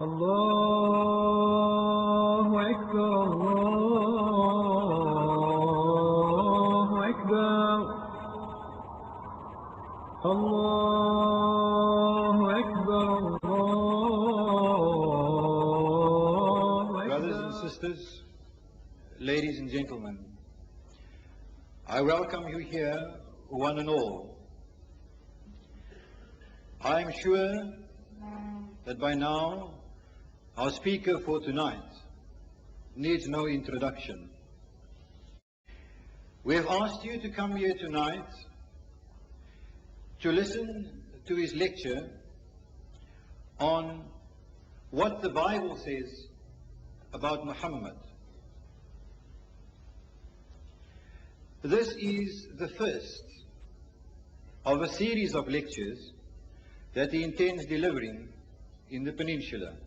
الله أكبر الله أكبر الله أكبر الله أكبر. Brothers and sisters, ladies and gentlemen, I welcome you here, one and all. I am sure that by now our speaker for tonight needs no introduction. We have asked you to come here tonight to listen to his lecture on what the Bible says about Muhammad. This is the first of a series of lectures that he intends delivering in the peninsula.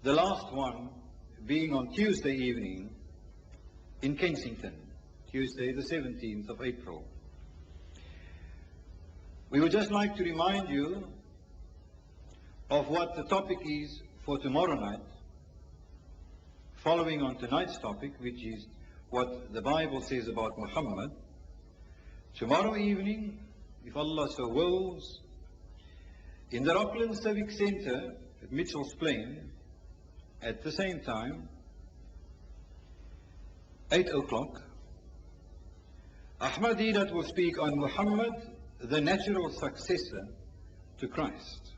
The last one being on Tuesday evening in Kensington, Tuesday the 17th of April. We would just like to remind you of what the topic is for tomorrow night, following on tonight's topic, which is what the Bible says about Muhammad. Tomorrow evening, if Allah so wills, in the Rockland Civic Centre at Mitchell's Plain, at the same time, 8 o'clock, Ahmad Deedat will speak on Muhammad, the natural successor to Christ.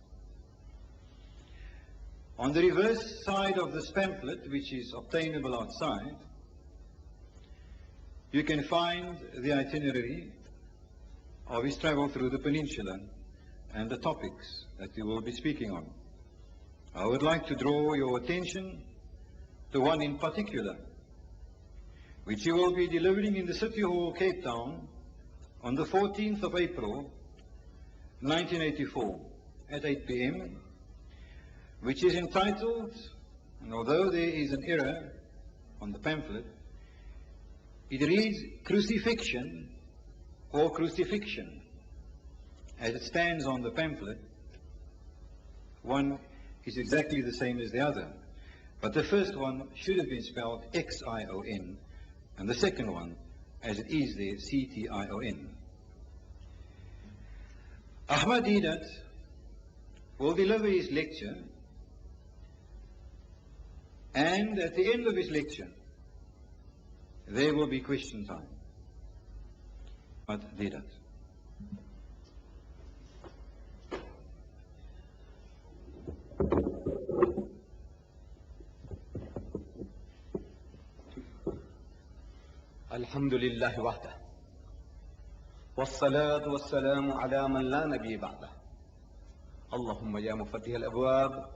On the reverse side of this pamphlet, which is obtainable outside, you can find the itinerary of his travel through the peninsula and the topics that he will be speaking on. I would like to draw your attention to one in particular, which he will be delivering in the City Hall, Cape Town, on the 14th of April, 1984, at 8 p.m., which is entitled, and although there is an error on the pamphlet, it reads Crucifixion or Crucifixion. As it stands on the pamphlet, one is exactly the same as the other. But the first one should have been spelled X-I-O-N, and the second one, as it is there, C-T-I-O-N. Ahmad Deedat will deliver his lecture, and at the end of his lecture, there will be question time. Ahmad Deedat. الحمد لله وحده والصلاة والسلام على من لا نبي بعده اللهم يا مفتح الأبواب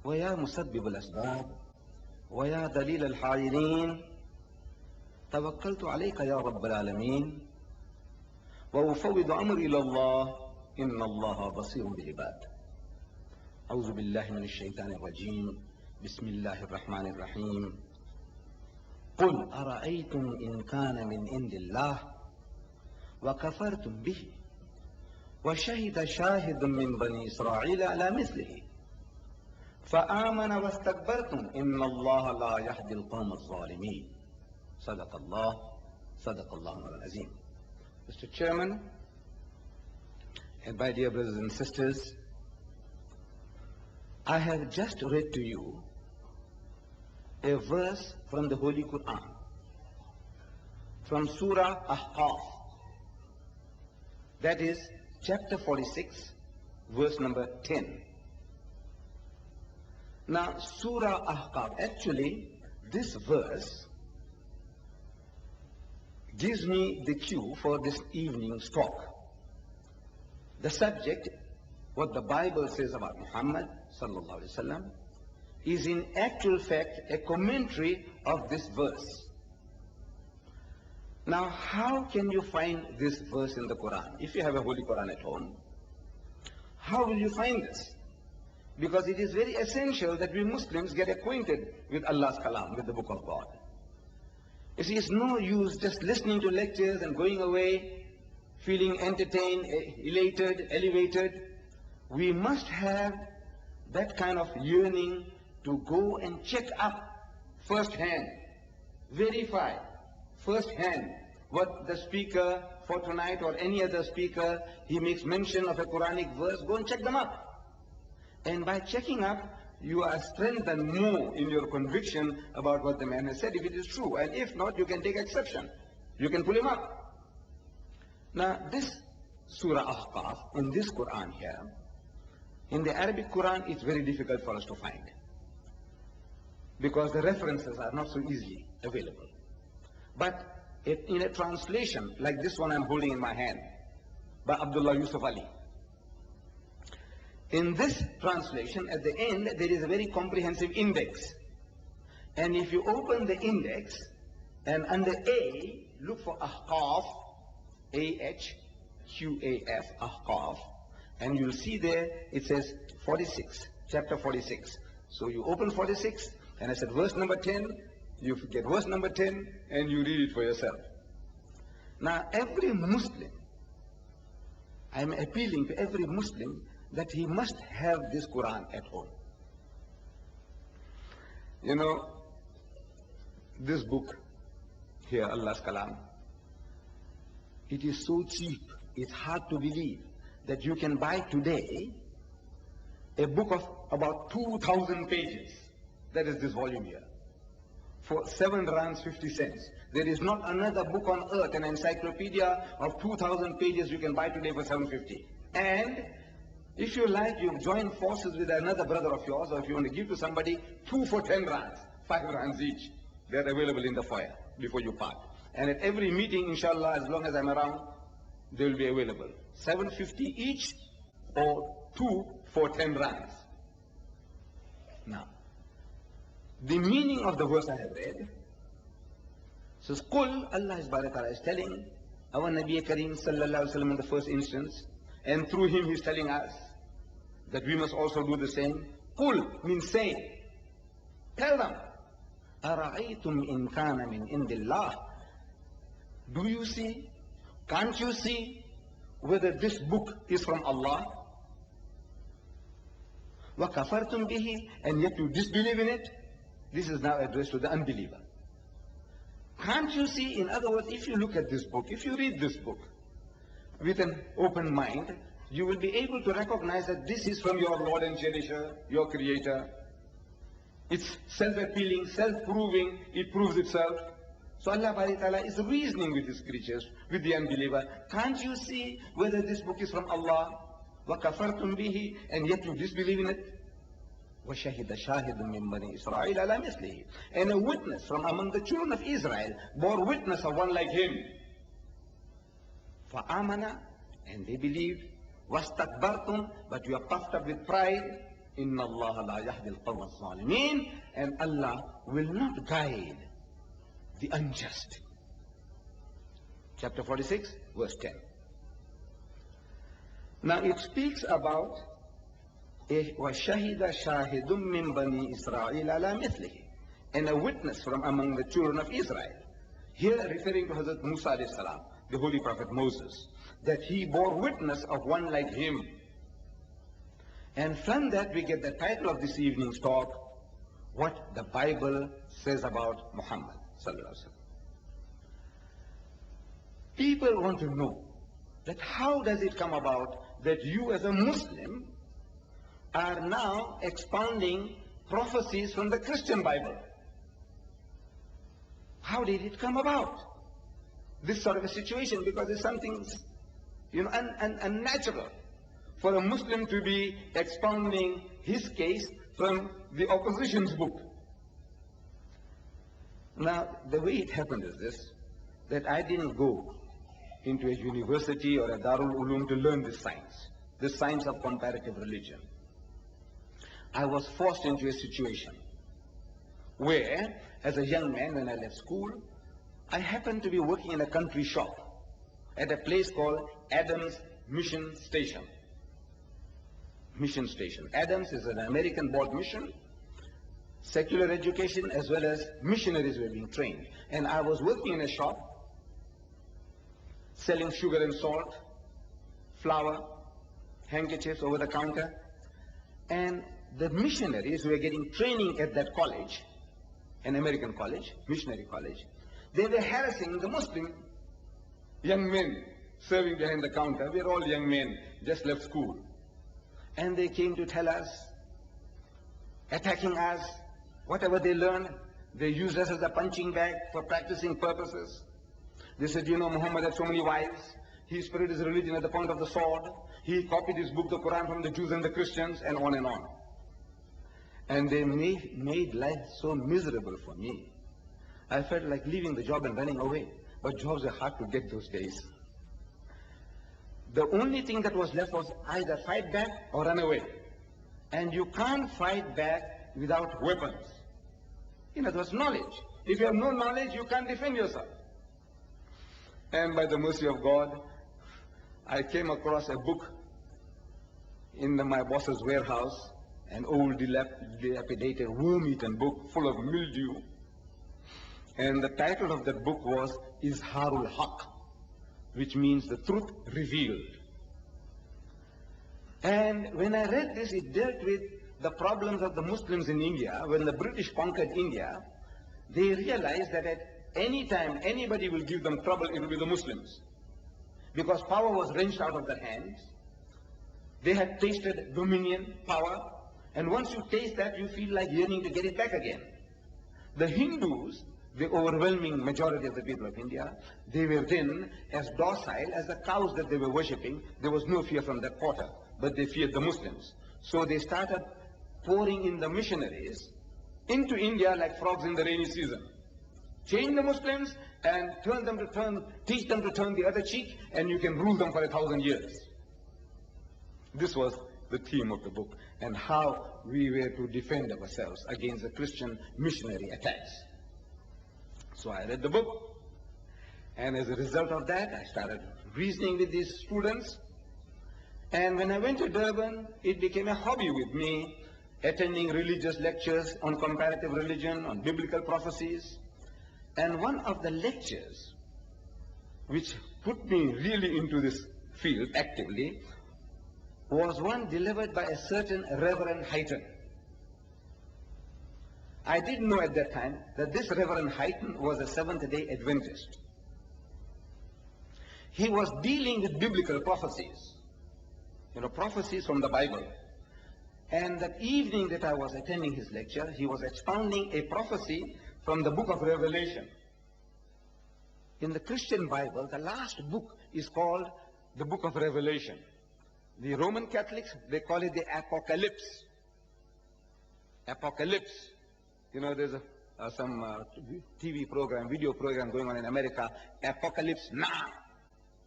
ويا مسبب الأسباب ويا دليل الحائرين توكلت عليك يا رب العالمين وأفوض أمري إلى الله إن الله بصير بالعباد أعوذ بالله من الشيطان الرجيم بسم الله الرحمن الرحيم قل أرأيتم إن كان من عند الله وكفرتم به وشهد شاهد من بني إسرائيل على مثله فآمن واستكبرتم إن الله لا يهدي القوم الظالمين صدق الله العظيم. Mr. Chairman and my dear brothers and sisters, I have just read to you a verse from the Holy Quran, from Surah Ahqaf, that is chapter 46, verse number 10. Now, Surah Ahqaf, actually, this verse gives me the cue for this evening's talk. The subject, what the Bible says about Muhammad sallallahu alaihi wasallam, is in actual fact a commentary of this verse. Now, how can you find this verse in the Quran? If you have a Holy Quran at home, how will you find this? Because it is very essential that we Muslims get acquainted with Allah's Kalam, with the Book of God. You see, it's no use just listening to lectures and going away feeling entertained, elated, elevated. We must have that kind of yearning to go and check up firsthand, verify firsthand what the speaker for tonight or any other speaker, he makes mention of a Quranic verse, go and check them up. And by checking up, you are strengthened more in your conviction about what the man has said, if it is true. And if not, you can take exception. You can pull him up. Now, this Surah Ahqaf, in this Quran here, in the Arabic Quran, it's very difficult for us to find, because the references are not so easily available. But in a translation like this one I'm holding in my hand, by Abdullah Yusuf Ali, in this translation, at the end, there is a very comprehensive index. And if you open the index, and under A, look for Ahqaf, A-H-Q-A-F, Ahqaf, and you'll see there, it says 46, chapter 46. So you open 46, and I said verse number 10, you get verse number 10, and you read it for yourself. Now, every Muslim, I'm appealing to every Muslim that he must have this Quran at home. You know, this book here, Allah's Kalam, it is so cheap, it's hard to believe that you can buy today a book of about 2,000 pages. That is this volume here, for 7 rands 50 cents. There is not another book on earth, an encyclopedia of 2,000 pages you can buy today for 750. And if you like, you join forces with another brother of yours, or if you want to give to somebody, 2 for 10 rands, 5 rands each. They are available in the foyer before you part. And at every meeting, inshallah, as long as I'm around, they will be available. 750 each, or 2 for 10 rands. Now, the meaning of the verse I have read says, Qul, Allah is telling our Nabi Kareem sallallahu alaihi wasallam in the first instance, and through him he's telling us that we must also do the same. Qul means say. Tell them, Ara'aytum in kana min indillah. Do you see? Can't you see whether this book is from Allah? Wa kafartum bihi, and yet you disbelieve in it? This is now addressed to the unbeliever. Can't you see? In other words, if you look at this book, if you read this book with an open mind, you will be able to recognize that this is from your Lord and Cherisher, your Creator. It's self-appealing, self-proving, it proves itself. So Allah Ta'ala is reasoning with His creatures, with the unbeliever. Can't you see whether this book is from Allah? وَكَفَرْتُمْ بِهِ, and yet you disbelieve in it? وَشَهِدَ شَاهِدٌ مِّن بَنِي إِسْرَائِيلَ عَلَى مِثْلِهِ, and a witness from among the children of Israel bore witness of one like him. فَآمَنَ, and they believed. وَاسْتَكْبَرْتُمْ, but you are puffed up with pride. إِنَّ اللَّهَ لَا يَهْدِي الْقَوْمَ الظَّالِمِينَ, and Allah will not guide the unjust. Chapter 46, verse 10. Now it speaks about وَشَهِدَ شَاهِدٌ مِّن بَنِي إِسْرَائِيلَ عَلَى مِثْلِهِ, and a witness from among the children of Israel. Here referring to Hazrat Musa alayhi salam, the holy prophet Moses, that he bore witness of one like him. And from that we get the title of this evening's talk, what the Bible says about Muhammad sallallahu alaihi wasallam. People want to know that how does it come about that you as a Muslim are now expounding prophecies from the Christian Bible? How did it come about? This sort of a situation, because it's something, unnatural for a Muslim to be expounding his case from the opposition's book. Now, the way it happened is this, that I didn't go into a university or a Darul Ulum to learn this science of comparative religion. I was forced into a situation where, as a young man when I left school, I happened to be working in a country shop at a place called Adams Mission Station. Mission Station. Adams is an American-born mission, secular education as well as missionaries were being trained. And I was working in a shop selling sugar and salt, flour, handkerchiefs over the counter. And the missionaries who were getting training at that college, an American college, missionary college, they were harassing the Muslim young men serving behind the counter. We are all young men, just left school. And they came to tell us, attacking us, whatever they learned, they used us as a punching bag for practicing purposes. They said, you know, Muhammad had so many wives. He spread his religion at the point of the sword. He copied his book, the Quran, from the Jews and the Christians, and on and on. And they made life so miserable for me. I felt like leaving the job and running away. But jobs are hard to get those days. The only thing that was left was either fight back or run away. And you can't fight back without weapons. You know, there's knowledge. If you have no knowledge, you can't defend yourself. And by the mercy of God, I came across a book in my boss's warehouse, an old dilapidated worm-eaten book full of mildew. And the title of that book was Izharul Haq, which means the truth revealed. And when I read this, it dealt with the problems of the Muslims in India. When the British conquered India, they realized that at any time anybody will give them trouble, it will be the Muslims. Because power was wrenched out of their hands. They had tasted dominion, power, and once you taste that, you feel like yearning to get it back again. The Hindus, the overwhelming majority of the people of India, they were then as docile as the cows that they were worshipping. There was no fear from that quarter, but they feared the Muslims. So they started pouring in the missionaries into India like frogs in the rainy season. Change the Muslims and teach them to turn the other cheek, and you can rule them for 1,000 years. This was the theme of the book, and how we were to defend ourselves against the Christian missionary attacks. So I read the book, and as a result of that, I started reasoning with these students. And when I went to Durban, it became a hobby with me, attending religious lectures on comparative religion, on biblical prophecies. And one of the lectures which put me really into this field actively was one delivered by a certain Reverend Hyten. I didn't know at that time that this Reverend Hyten was a Seventh-day Adventist. He was dealing with biblical prophecies, you know, prophecies from the Bible. And that evening that I was attending his lecture, he was expounding a prophecy from the book of Revelation. In the Christian Bible, the last book is called the book of Revelation. The Roman Catholics, they call it the Apocalypse. Apocalypse. You know, there's some TV program, video program going on in America. Apocalypse now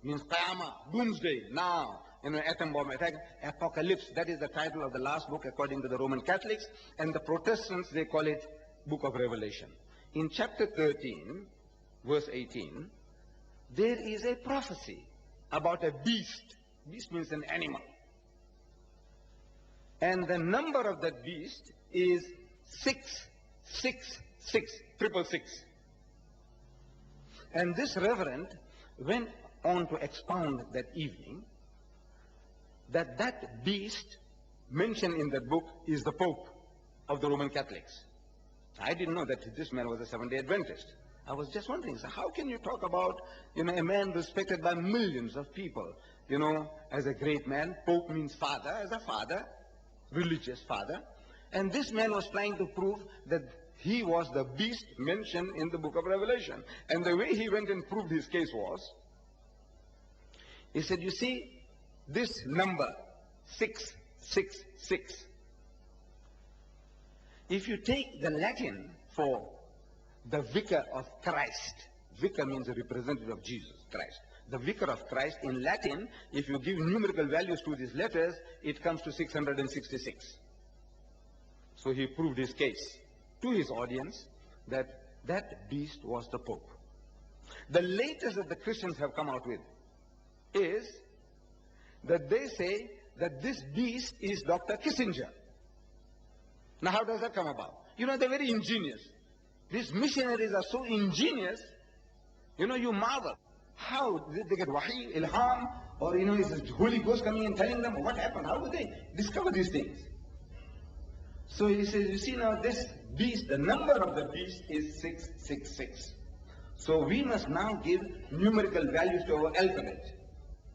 means Qiyamah, doomsday, now. You know, atom bomb attack. Apocalypse, that is the title of the last book according to the Roman Catholics. And the Protestants, they call it Book of Revelation. In chapter 13, verse 18, there is a prophecy about a beast. Beast means an animal. And the number of that beast is 666. And this reverend went on to expound that evening that beast mentioned in that book is the Pope of the Roman Catholics. I didn't know that this man was a Seventh-day Adventist. I was just wondering, so how can you talk about, you know, a man respected by millions of people, you know, as a great man? Pope means father, as a father, religious father. And this man was trying to prove that he was the beast mentioned in the book of Revelation. And the way he went and proved his case was, he said, you see, this number, 666, if you take the Latin for the vicar of Christ, vicar means a representative of Jesus Christ. The vicar of Christ in Latin, if you give numerical values to these letters, it comes to 666. So he proved his case to his audience that that beast was the Pope. The latest that the Christians have come out with is that they say that this beast is Dr. Kissinger. Now how does that come about? You know, they're very ingenious. These missionaries are so ingenious, you know, you marvel. How did they get wahi, ilham, or, you know, is the Holy Ghost coming and telling them what happened? How do they discover these things? So he says, you see now this beast, the number of the beast is 666. So we must now give numerical values to our alphabet.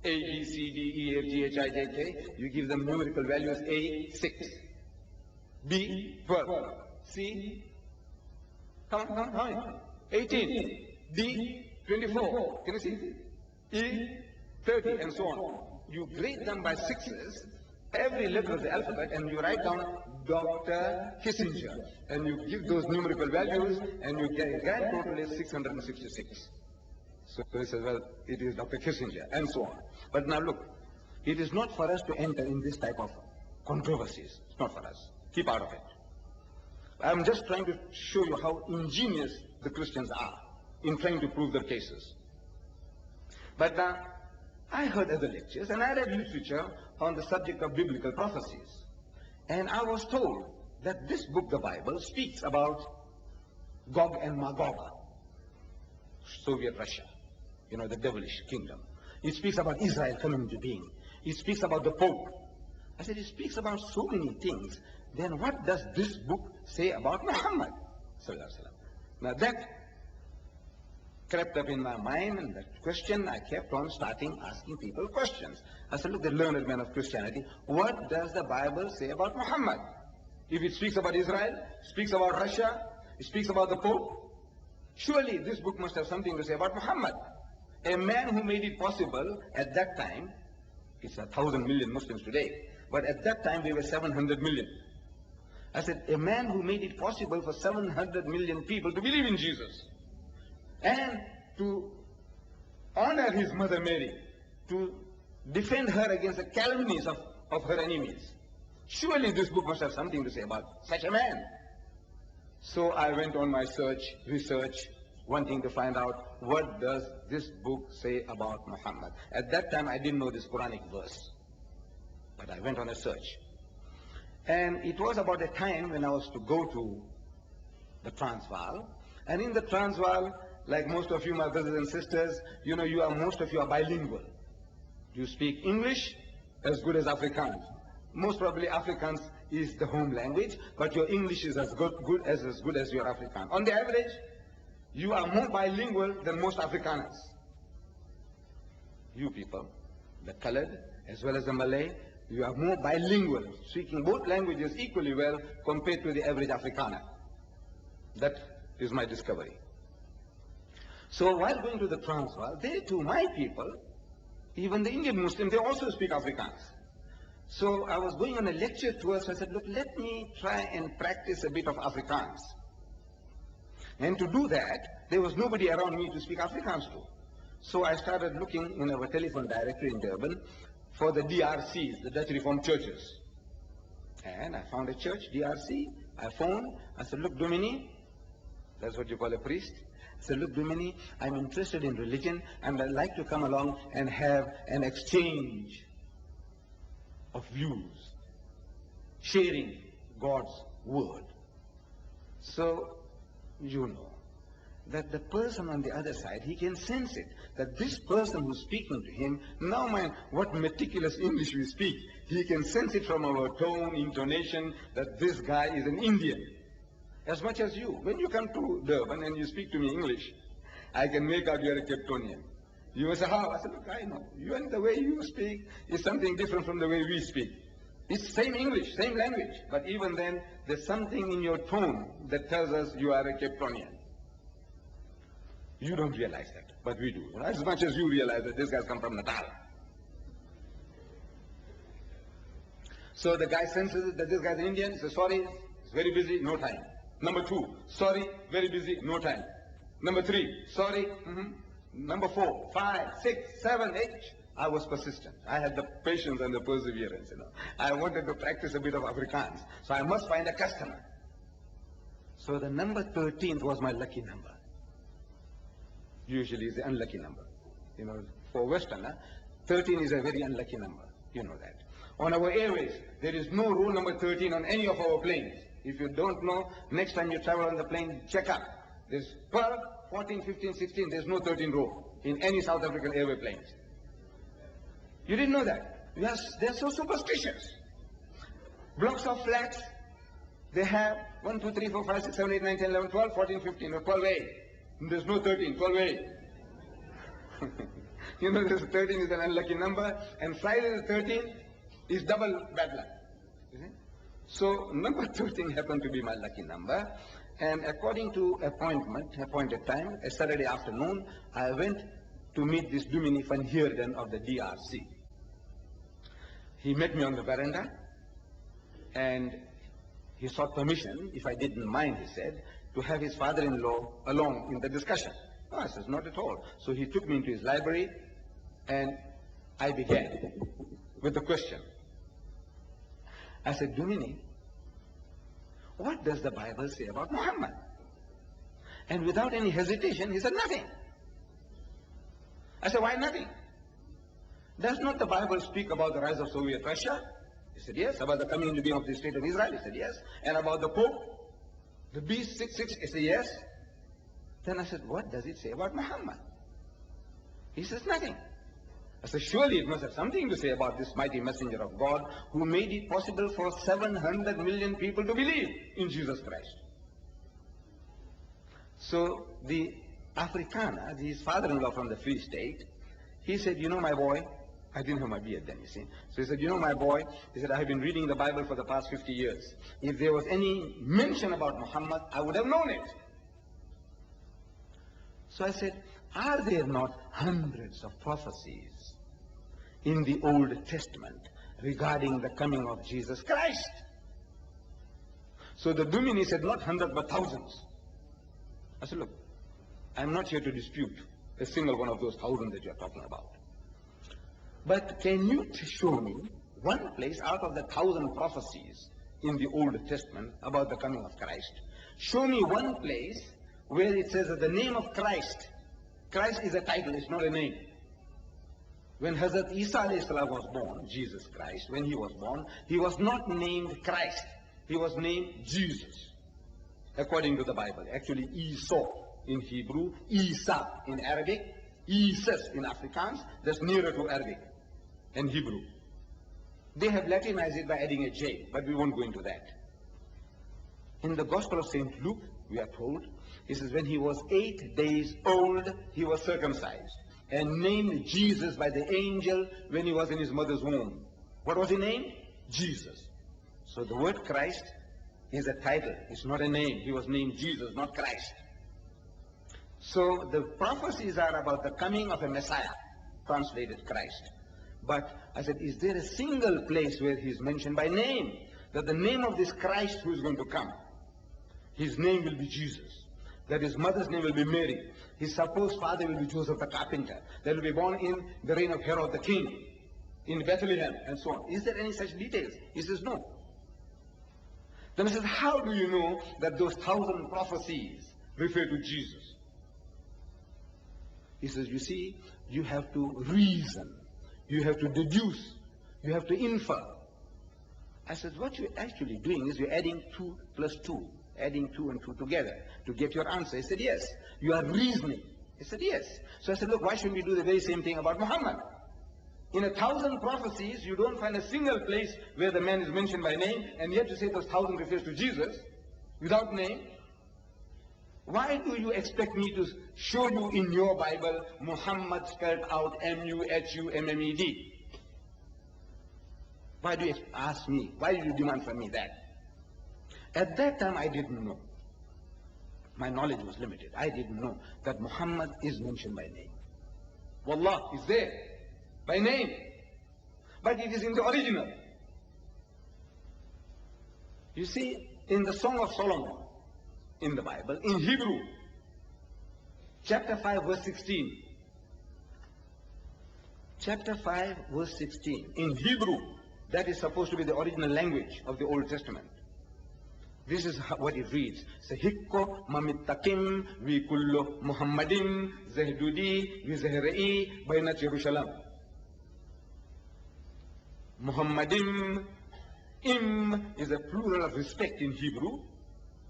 A, B, C, D, E, F, G, H, I, J, K. You give them numerical values. A, 6. B, 12. C, come on. 18. D, 24. Can you see? E, 30, and so on. You grade them by sixes, every letter of the alphabet, and you write down Dr. Kissinger. And you give those numerical values, and you get a grand total is 666. So he says, well, it is Dr. Kissinger, and so on. But now look, it is not for us to enter in this type of controversies. It's not for us. Keep out of it. I'm just trying to show you how ingenious the Christians are in trying to prove their cases. But I heard other lectures, and I read literature on the subject of biblical prophecies. And I was told that this book, the Bible, speaks about Gog and Magog, Soviet Russia, you know, the devilish kingdom. It speaks about Israel coming into being. It speaks about the Pope. I said, it speaks about so many things. Then what does this book say about Muhammad? Now that crept up in my mind, and that question, I kept on starting asking people questions. I said, look, the learned men of Christianity, what does the Bible say about Muhammad? If it speaks about Israel, speaks about Russia, it speaks about the Pope, surely this book must have something to say about Muhammad. A man who made it possible at that time, it's 1,000 million Muslims today, but at that time we were 700 million. I said, a man who made it possible for 700 million people to believe in Jesus and to honor his mother Mary, to defend her against the calumnies of her enemies. Surely this book must have something to say about such a man. So I went on my research, wanting to find out what does this book say about Muhammad. At that time I didn't know this Quranic verse, but I went on a search. And it was about a time when I was to go to the Transvaal. And in the Transvaal, like most of you, my brothers and sisters, you know, most of you are bilingual. You speak English as good as Afrikaans. Most probably Afrikaans is the home language, but your English is as good as your Afrikaans. On the average, you are more bilingual than most Afrikaners. You people, the colored as well as the Malay, you are more bilingual, speaking both languages equally well compared to the average Afrikaner. That is my discovery. So while going to the Transvaal, they too, my people, even the Indian Muslims, they also speak Afrikaans. So I was going on a lecture tour, so I said, look, let me try and practice a bit of Afrikaans. And to do that, there was nobody around me to speak Afrikaans to. So I started looking in our telephone directory in Durban for the DRCs, the Dutch Reformed churches. And I found a church, DRC. I phoned. I said, look, Domini, that's what you call a priest. I said, look, Domini, I'm interested in religion, and I'd like to come along and have an exchange of views, sharing God's word. So, you know, that the person on the other side, he can sense it, that this person who's speaking to him, now mind what meticulous English we speak, he can sense it from our tone, intonation, that this guy is an Indian. As much as you. When you come to Durban and you speak to me English, I can make out you're a Cape Townian. You will say, how? I said, look, I know. You and the way you speak is something different from the way we speak. It's same English, same language, but even then, there's something in your tone that tells us you are a Cape Townian. You don't realize that, but we do. As much as you realize that this guy's come from Natal. So the guy senses that this guy's Indian, he says, sorry, it's very busy, no time. Number 2, sorry, very busy, no time. Number 3, sorry, Number 4, 5, 6, 7, 8. I was persistent. I had the patience and the perseverance, you know. I wanted to practice a bit of Afrikaans, so I must find a customer. So the number 13 was my lucky number. Usually it's the unlucky number. You know, for Westerner, 13 is a very unlucky number. You know that. On our airways, there is no rule number 13 on any of our planes. If you don't know, next time you travel on the plane, check up. There's 12, 14, 15, 16, there's no 13 row in any South African airway planes. You didn't know that? Yes, they're so superstitious. Blocks of flats, They have 1, 2, 3, 4, 5, 6, 7, 8, 9, 10, 11, 12, 14, 15, or 12A. There's no 13, 12A. You know, this 13 is an unlucky number, and Friday the 13th is double bad luck. You see? So number 13 happened to be my lucky number, and according to appointed time, a Saturday afternoon, I went to meet this Dumini van Heerden of the DRC. He met me on the veranda, and he sought permission, if I didn't mind, he said, to have his father-in-law along in the discussion. No, I said, not at all. So he took me into his library, and I began with the question. I said, Dumini, what does the Bible say about Muhammad? And without any hesitation, he said, nothing. I said, why nothing? Does not the Bible speak about the rise of Soviet Russia? He said, yes. About the coming into being of the state of Israel? He said, yes. And about the Pope? The beast 666? He said, yes. Then I said, what does it say about Muhammad? He says, nothing. I said, surely it must have something to say about this mighty messenger of God who made it possible for 700 million people to believe in Jesus Christ. So the Afrikaner, his father-in-law from the Free State, he said, you know, my boy, I didn't have my beard then, you see. So he said, you know, my boy, he said, I have been reading the Bible for the past 50 years. If there was any mention about Muhammad, I would have known it. So I said, are there not hundreds of prophecies in the Old Testament regarding the coming of Jesus Christ? So the Dumini said, not hundreds, but thousands. I said, look, I'm not here to dispute a single one of those thousands that you're talking about. But can you show me one place out of the 1,000 prophecies in the Old Testament about the coming of Christ? Show me one place where it says that the name of Christ, Christ is a title, it's not a name. When Hazrat Isa alayhi salam was born, Jesus Christ, when he was born, he was not named Christ. He was named Jesus, according to the Bible. Actually, Esau in Hebrew, Isa in Arabic, Isis in Afrikaans, that's nearer to Arabic and Hebrew. They have Latinized it by adding a J, but we won't go into that. In the Gospel of St. Luke, we are told, it says when he was 8 days old, he was circumcised and named Jesus by the angel when he was in his mother's womb. What was he named? Jesus. So the word Christ is a title, it's not a name. He was named Jesus, not Christ. So the prophecies are about the coming of a Messiah, translated Christ. But I said, is there a single place where he is mentioned by name? That the name of this Christ who is going to come, his name will be Jesus. That his mother's name will be Mary. His supposed father will be Joseph the carpenter. That will be born in the reign of Herod the king, in Bethlehem, and so on. Is there any such details? He says, no. Then he says, how do you know that those 1,000 prophecies refer to Jesus? He says, you see, you have to reason. You have to deduce. You have to infer. I said, what you're actually doing is you're adding 2 plus 2. Adding 2 and 2 together to get your answer. He said, yes. You are reasoning. He said, yes. So I said, look, why shouldn't we do the very same thing about Muhammad? In 1,000 prophecies, you don't find a single place where the man is mentioned by name, and yet you say those 1,000 refers to Jesus without name. Why do you expect me to show you in your Bible Muhammad spelled out M-U-H-U-M-M-E-D? Why do you ask me? Why do you demand from me that? At that time I didn't know. My knowledge was limited. I didn't know that Muhammad is mentioned by name. Wallah is there by name. But it is in the original. You see, in the Song of Solomon, in the Bible, in Hebrew, chapter 5 verse 16. Chapter 5 verse 16. In Hebrew, that is supposed to be the original language of the Old Testament. This is what it reads. Sehikko mamittakim vi kullu Muhammadin zahdudi vi zahra'i bainat Jerusalem. Muhammadim, im is a plural of respect in Hebrew.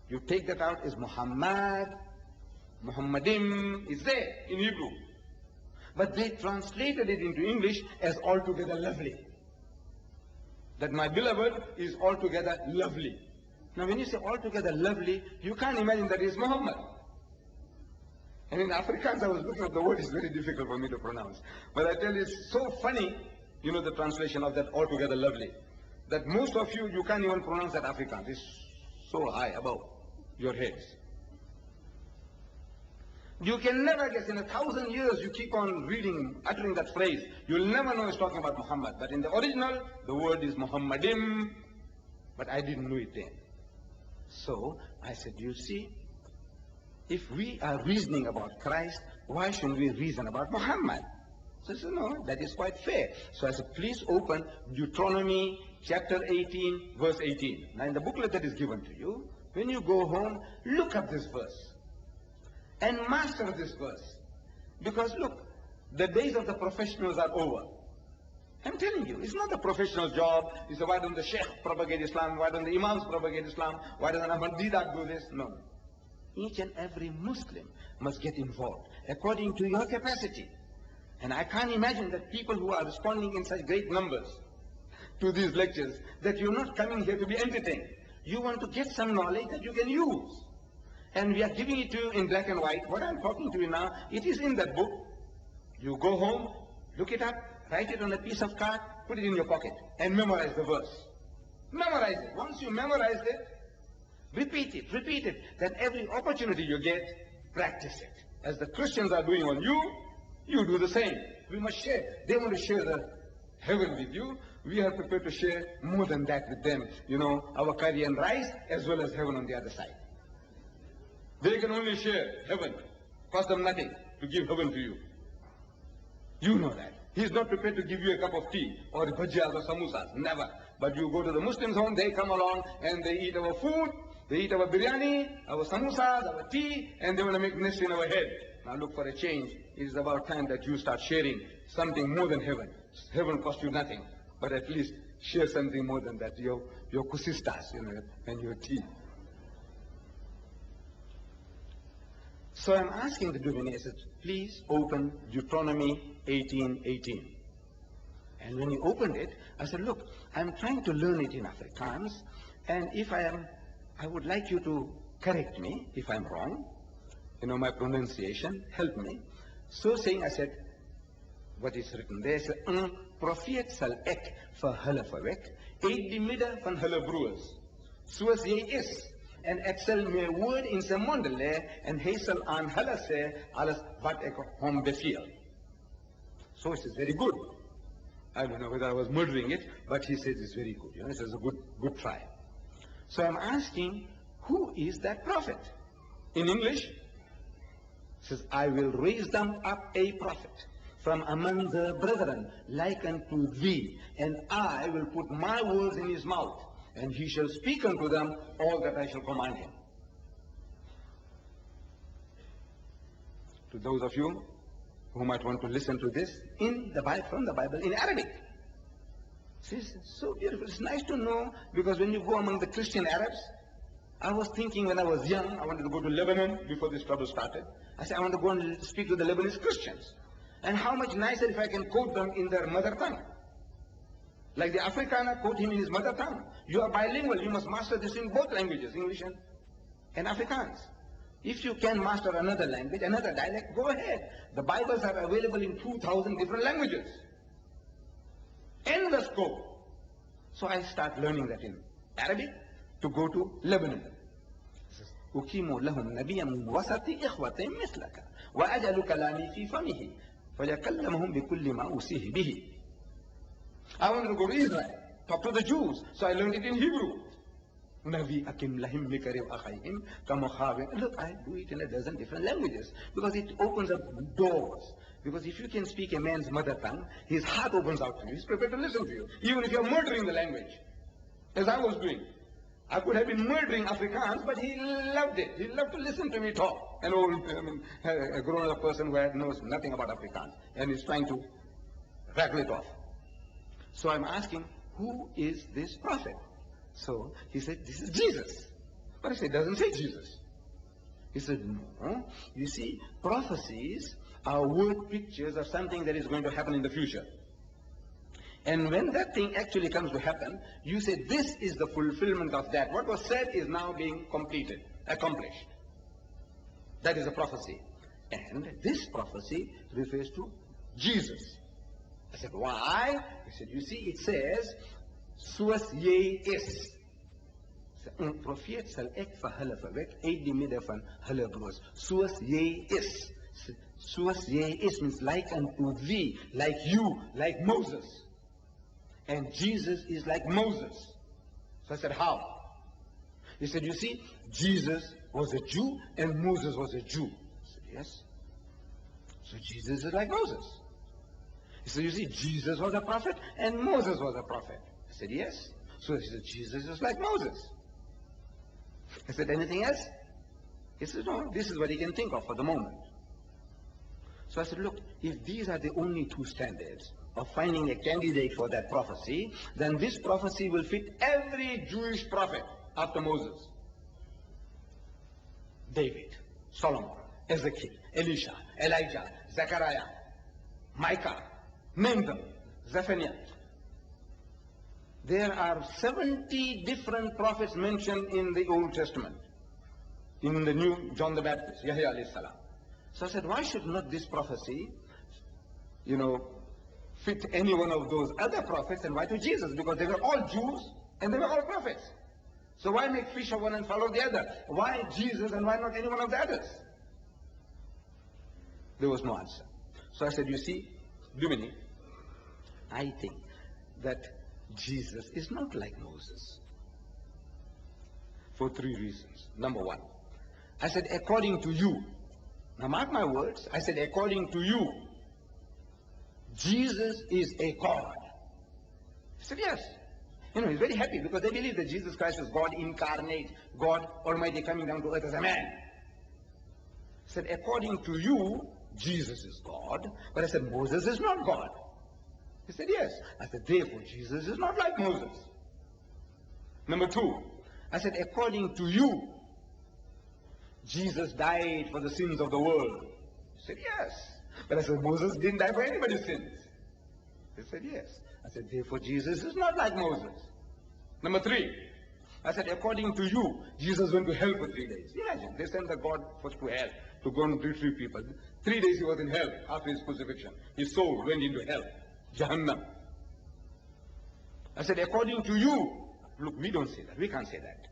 You take that out as Muhammad. Muhammadim is there in Hebrew. But they translated it into English as altogether lovely. That my beloved is altogether lovely. Now when you say altogether lovely, you can't imagine that is Muhammad. And in Afrikaans, I was looking at the word, it's very difficult for me to pronounce. But I tell you, it's so funny, you know, the translation of that altogether lovely, that most of you can't even pronounce that Afrikaans. It's so high above your heads. You can never guess, in 1,000 years you keep on reading, uttering that phrase, you'll never know it's talking about Muhammad. But in the original, the word is Muhammadim, but I didn't know it then. So I said, you see, if we are reasoning about Christ, why shouldn't we reason about Muhammad? So I said, no, that is quite fair. So I said, please open Deuteronomy chapter 18, verse 18. Now in the booklet that is given to you, when you go home, look up this verse and master this verse. Because look, the days of the professionals are over. I'm telling you, it's not the professional's job. You say, why don't the Sheikh propagate Islam? Why don't the Imams propagate Islam? Why doesn't Ahmad Didat do this? No. Each and every Muslim must get involved according to your capacity. And I can't imagine that people who are responding in such great numbers to these lectures, that you're not coming here to be entertained. You want to get some knowledge that you can use. And we are giving it to you in black and white. What I'm talking to you now, it is in that book. You go home, look it up, write it on a piece of card, put it in your pocket, and memorize the verse. Memorize it. Once you memorize it, repeat it, that every opportunity you get, practice it. As the Christians are doing on you, you do the same. We must share. They want to share the heaven with you. We are prepared to share more than that with them. You know, our curry and rice, as well as heaven on the other side. They can only share heaven. Cost them nothing to give heaven to you. You know that. He is not prepared to give you a cup of tea or bhajiyas or samosas. Never. But you go to the Muslims' home, they come along and they eat our food, they eat our biryani, our samosas, our tea, and they want to make nest in our head. Now look for a change. It is about time that you start sharing something more than heaven. Heaven costs you nothing. But at least share something more than that. Your kusistas, you know, and your tea. So I'm asking the Duvernay, I said, please open Deuteronomy 18:18. And when he opened it, I said, look, I'm trying to learn it in Afrikaans, and if I would like you to correct me if I'm wrong. You know, my pronunciation, help me. So saying, I said, what is written there? I said, profeet sal ek vir hulle verwek, uit die midde van hulle broers, soos jy is. En ek sal my woord in sy mond lê, en hy sal aan hulle sê alles wat ek hom beveel. So it is very good. I don't know whether I was murdering it, but he says it's very good. You know, it is a good try. So I'm asking, who is that prophet? In English, it says, I will raise them up a prophet from among the brethren, like unto thee, and I will put my words in his mouth, and he shall speak unto them all that I shall command him. To those of you who might want to listen to this in the Bible, from the Bible in Arabic. See, it's so beautiful. It's nice to know, because when you go among the Christian Arabs, I was thinking when I was young, I wanted to go to Lebanon before this trouble started. I said, I want to go and speak to the Lebanese Christians. And how much nicer if I can quote them in their mother tongue. Like the Afrikaner, quote him in his mother tongue. You are bilingual, you must master this in both languages, English and Afrikaans. If you can master another language, another dialect, go ahead. The Bibles are available in 2,000 different languages. Endless scope. So I start learning that in Arabic to go to Lebanon. أقيم لهم نبيا من وسط إخوة مثلك وأجل كلامي في فمه فيكلمهم بكل ما أوصيه به. I wanted to go to Israel, talk to the Jews, so I learned it in Hebrew. Navi akim lahim mikarim akhayhim kamokhavim. Look, I do it in a dozen different languages because it opens up doors. Because if you can speak a man's mother tongue, his heart opens out to you. He's prepared to listen to you, even if you're murdering the language, as I was doing. I could have been murdering Afrikaans, but he loved it. He loved to listen to me talk. An old, a grown-up person who knows nothing about Afrikaans and is trying to rattle it off. So I'm asking, who is this prophet? So he said, this is Jesus. But I said, it doesn't say Jesus. He said, no. You see, prophecies are word pictures of something that is going to happen in the future. And when that thing actually comes to happen, you say this is the fulfillment of that. What was said is now being completed, accomplished. That is a prophecy. And this prophecy refers to Jesus. I said, why? He said, you see, it says, soos jy is. Een profeet sal ek vir hulle verwek uit die midde van hulle broers. Soos jy is. Soos jy is means like unto thee, like you, like Moses. And Jesus is like Moses. So I said, how? He said, you see, Jesus was a Jew and Moses was a Jew. I said, yes. So Jesus is like Moses. He said, you see, Jesus was a prophet and Moses was a prophet. I said, yes. So he said, Jesus is like Moses. I said, anything else? He said, no, this is what he can think of for the moment. So I said, look, if these are the only two standards of finding a candidate for that prophecy, then this prophecy will fit every Jewish prophet after Moses. David, Solomon, Ezekiel, Elisha, Elijah, Zechariah, Micah, name them, Zephaniah. There are 70 different prophets mentioned in the Old Testament. In the New, John the Baptist, Yahya alayhi salam. So I said, why should not this prophecy, fit any one of those other prophets, and why to Jesus? Because they were all Jews and they were all prophets. So why make fish of one and follow the other? Why Jesus and why not any one of the others? There was no answer. So I said, you see, Dumini, I think that Jesus is not like Moses. For 3 reasons. Number 1, I said, according to you, now mark my words, I said, according to you, Jesus is a God. He said, yes. He's very happy because they believe that Jesus Christ is God incarnate, God Almighty coming down to earth as a man. He said, according to you, Jesus is God. But I said, Moses is not God. He said, yes. I said, therefore, Jesus is not like Moses. Number 2, I said, according to you, Jesus died for the sins of the world. He said, yes. But I said, Moses didn't die for anybody's sins. He said, yes. I said, therefore, Jesus is not like Moses. Number 3, I said, according to you, Jesus went to hell for 3 days. Imagine, they sent the God first to hell to go and retrieve people. 3 days he was in hell after his crucifixion. His soul went into hell, Jahannam. I said, according to you, look, we don't say that. We can't say that.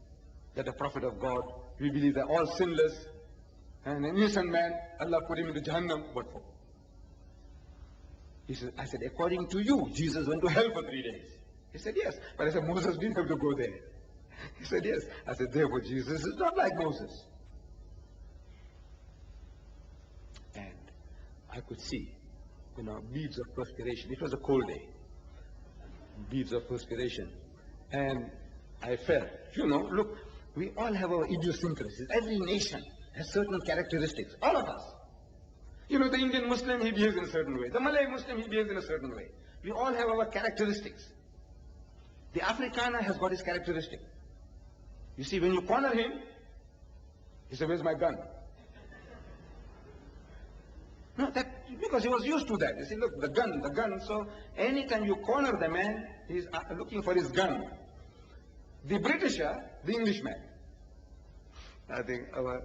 That the prophet of God, we believe that all sinless and an innocent man, Allah put him into Jahannam. What for? He said, I said, according to you, Jesus went to hell for 3 days. He said, yes. But I said, Moses didn't have to go there. He said, yes. I said, therefore, Jesus is not like Moses. And I could see, beads of perspiration. It was a cold day. Beads of perspiration. And I felt, look, we all have our idiosyncrasies. Every nation has certain characteristics. All of us. The Indian Muslim, he behaves in a certain way. The Malay Muslim, he behaves in a certain way. We all have our characteristics. The Afrikaner has got his characteristic. You see, when you corner him, he says, where's my gun? No, because he was used to that. You see, look, the gun. So anytime you corner the man, he's looking for his gun. The Britisher, the Englishman. I think our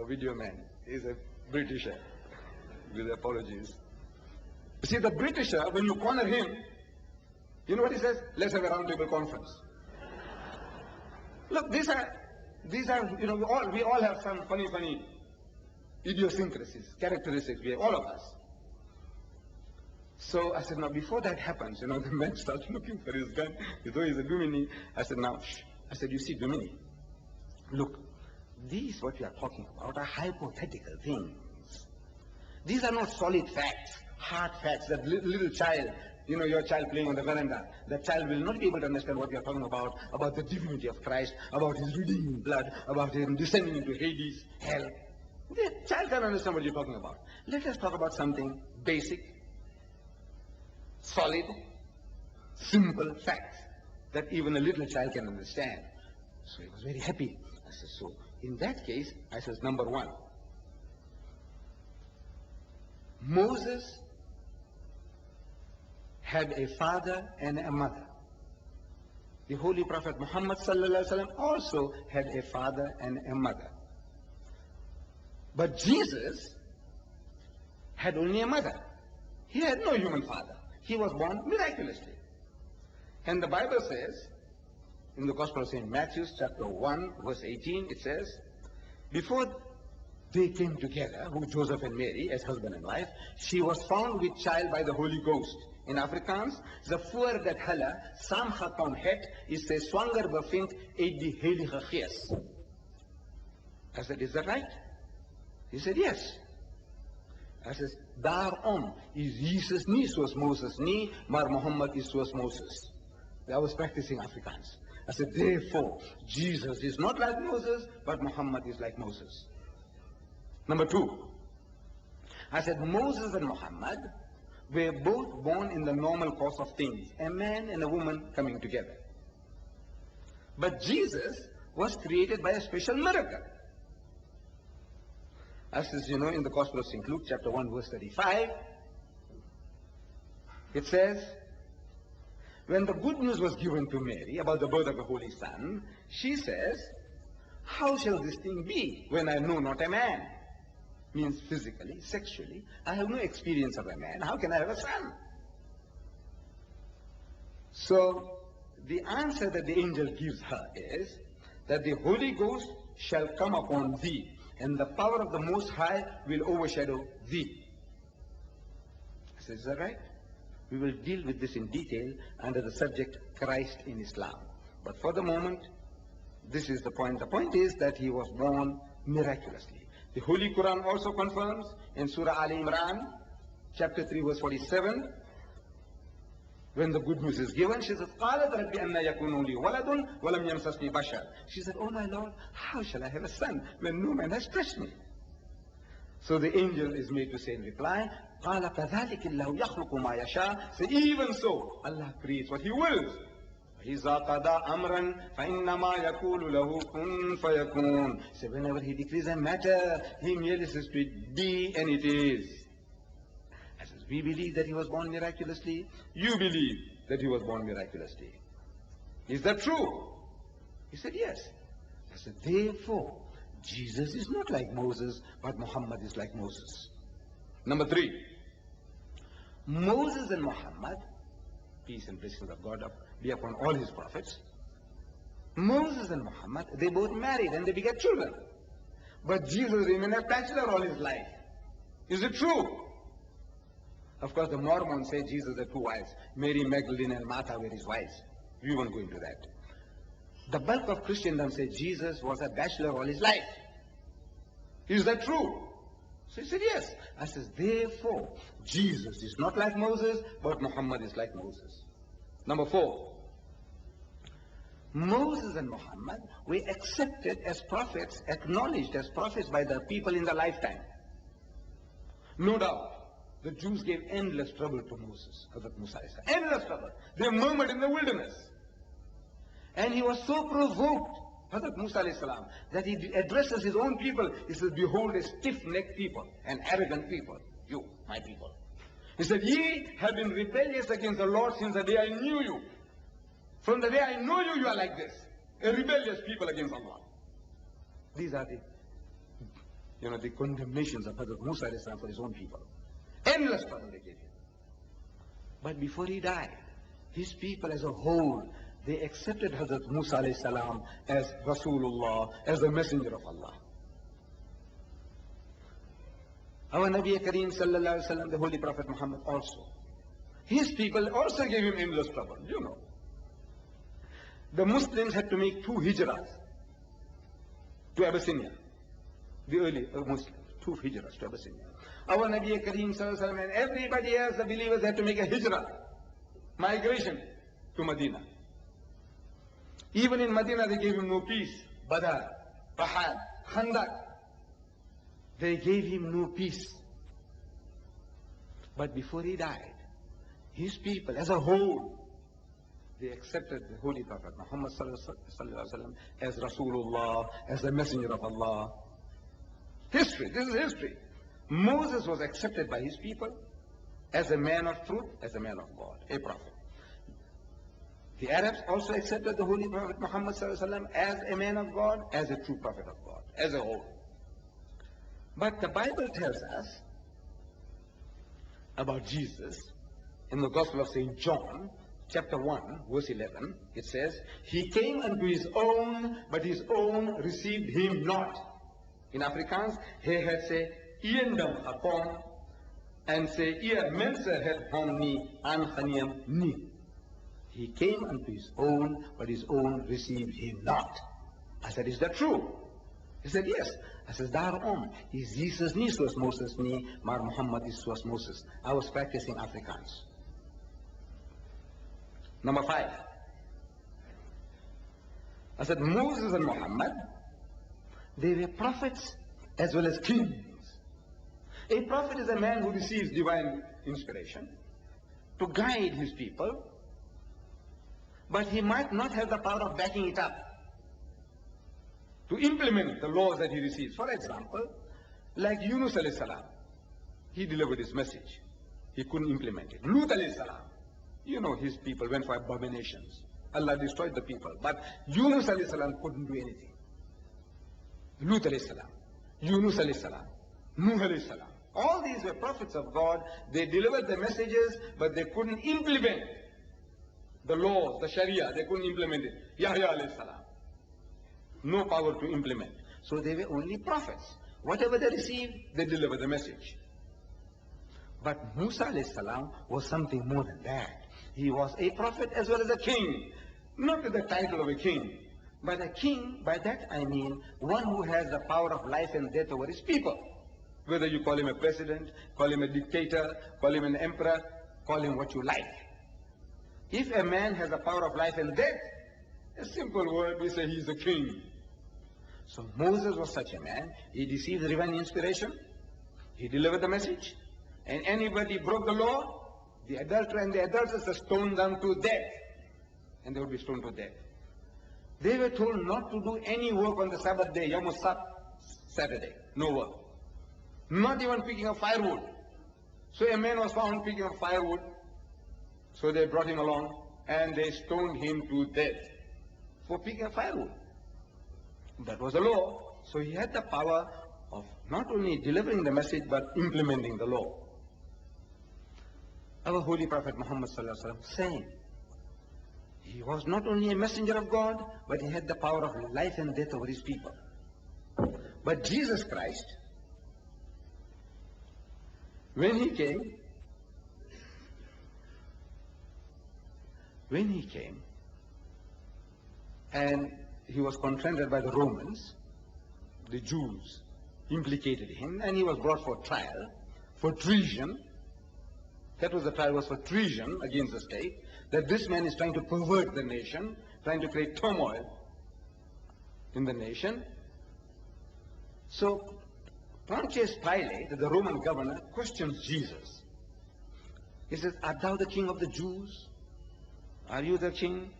video man is a Britisher. With apologies. You see, the Britisher, when you corner him, you know what he says? Let's have a round table conference. Look, these are, we all have some funny idiosyncrasies, characteristics. We have, all of us. So I said, now before that happens, the man starts looking for his gun. Though he's a Dumini. I said, now, shh. I said, you see, Dumini, look, these what we are talking about are hypothetical things. These are not solid facts, hard facts. That little child, your child playing on the veranda, that child will not be able to understand what we are talking about the divinity of Christ, about his redeeming blood, about him descending into Hades, hell. The child can't understand what you're talking about. Let us talk about something basic, solid, simple facts that even a little child can understand. So he was very happy. I said, so in that case, I said, number 1, Moses had a father and a mother. The Holy Prophet Muhammad sallallahu alaihi wasallam also had a father and a mother. But Jesus had only a mother. He had no human father. He was born miraculously. And the Bible says, in the Gospel of St. Matthew, chapter 1, verse 18, it says, before they came together, who Joseph and Mary, as husband and wife, she was found with child by the Holy Ghost. In Afrikaans, the voor dat hulle saamgekom het, is sy swanger bevind uit die Heilige Gees. I said, is that right? He said, yes. I said, daarom is Jesus nie soos Moses nie, maar Muhammad is soos Moses. I was practicing Afrikaans. I said, therefore, Jesus is not like Moses, but Muhammad is like Moses. Number 2, I said, Moses and Muhammad were both born in the normal course of things, a man and a woman coming together. But Jesus was created by a special miracle. As is, you know, in the Gospel of St. Luke, chapter 1, verse 35, it says, when the good news was given to Mary about the birth of the Holy Son, she says, how shall this thing be when I know not a man? Means physically, sexually, I have no experience of a man. How can I have a son? So, the answer that the angel gives her is that the Holy Ghost shall come upon thee, and the power of the Most High will overshadow thee. I said, is that right? We will deal with this in detail under the subject Christ in Islam. But for the moment, this is the point. The point is that he was born miraculously. The Holy Quran also confirms in Surah Al Imran, chapter 3, verse 47, when the good news is given, she says, قَالَتْ رَبِّ أَنَّا يَكُونُ لِي وَلَدٌ وَلَمْ يَمْسَسْنِي بَشَرٌ. She said, oh my Lord, how shall I have a son when no man has touched me? So the angel is made to say in reply, قَالَ كَذَلِكِ اللَّهُ يَخْلُقُ مَا يَشَاءُ. So even so, Allah creates what He wills. إِذَا قَضَى أَمْرًا فَإِنَّمَا يَقُولُ لَهُ كُن فَيَكُونُ. So whenever He decrees a matter, He merely says to it, be, and it is. I says, we believe that He was born miraculously. You believe that He was born miraculously. Is that true? He said, yes. I said, therefore, Jesus is not like Moses, but Muhammad is like Moses. Number 3, Moses and Muhammad, peace and blessings of God be upon all his prophets. Moses and Muhammad, they both married and they begat children. But Jesus remained a bachelor all his life. Is it true? Of course, the Mormons say Jesus had 2 wives. Mary Magdalene and Martha were his wives. We won't go into that. The bulk of Christendom say Jesus was a bachelor all his life. Is that true? So he said, yes. I says, therefore, Jesus is not like Moses, but Muhammad is like Moses. Number 4, Moses and Muhammad were accepted as prophets, acknowledged as prophets by the people in their lifetime. No doubt, the Jews gave endless trouble to Moses, Hazrat Musa. Endless trouble. They murmured in the wilderness. And he was so provoked, Hazrat Musa salam, that he addresses his own people. He says, behold a stiff-necked people, an arrogant people, you, my people. He said, ye have been rebellious against the Lord since the day I knew you. From the day I know you, you are like this, a rebellious people against Allah. These are the condemnations of Hazrat Musa for his own people. Endless trouble they gave him. But before he died, his people as a whole, they accepted Hazrat Musa salam as Rasulullah, as the messenger of Allah. Our Nabi Kareem sallallahu alaihi wasallam, the Holy Prophet Muhammad also. His people also gave him endless trouble, you know. The Muslims had to make 2 hijrahs to Abyssinia. The early Muslims, 2 hijrahs to Abyssinia. Our Nabi Kareem sallallahu alaihi wasallam and everybody else, the believers, had to make a hijrah, migration to Medina. Even in Medina, they gave him no peace. Badr, Uhud, Khandaq. They gave him no peace. But before he died, his people as a whole, they accepted the Holy Prophet Muhammad sallallahu alaihi wasallam as Rasulullah, as the messenger of Allah. History, this is history. Moses was accepted by his people. as a man of truth, as a man of God, a prophet. The Arabs also accepted the Holy Prophet Muhammad as a man of God, as a true prophet of God, as a whole. But the Bible tells us about Jesus in the Gospel of St. John, chapter 1, verse 11. It says, "He came unto his own, but his own received him not." In Afrikaans, hy het sy eendom gekom, en sy eer mense het hom nie aangeneem nie. He came unto his own, but his own received him not. I said, "Is that true?" He said, "Yes." I said, "Daarom is Jesus nie soos Moses nie, maar Muhammad is soos Moses." I was practicing Afrikaans. Number 5. I said, Moses and Muhammad, they were prophets as well as kings. A prophet is a man who receives divine inspiration to guide his people, but he might not have the power of backing it up to implement the laws that he receives. For example, like Yunus alayhi salam, he delivered his message. He couldn't implement it. Lut alayhi salam, you know, his people went for abominations. Allah destroyed the people. But Yunus alayhi salam couldn't do anything. Lut alayhi salam, Yunus alayhi salam, Nuh alayhi salam. All these were prophets of God. They delivered the messages, but they couldn't implement the laws, the Sharia. They couldn't implement it. Yahya alayhi salam, no power to implement. So they were only prophets. Whatever they received, they delivered the message. But Musa alayhi salam was something more than that. He was a prophet as well as a king. Not with the title of a king, but a king, by that I mean one who has the power of life and death over his people. Whether you call him a president, call him a dictator, call him an emperor, call him what you like. If a man has the power of life and death, a simple word, we say he's a king. So Moses was such a man. He received divine inspiration. He delivered the message. And anybody broke the law, the adulterer and the adulteress are stoned down to death. And they would be stoned to death. They were told not to do any work on the Sabbath day, Yom Saturday. No work. Not even picking up firewood. So a man was found picking up firewood. So they brought him along and they stoned him to death for picking up firewood. That was the law. So he had the power of not only delivering the message but implementing the law. Our Holy Prophet Muhammad same. He was not only a messenger of God, but he had the power of life and death over his people. But Jesus Christ, when he came, and he was confronted by the Romans, the Jews implicated him, and he was brought for trial for treason. That was the trial, was for treason against the state, that this man is trying to pervert the nation, trying to create turmoil in the nation. So Pontius Pilate, the Roman governor, questions Jesus. He says, "Art thou the king of the Jews? Are you the king?"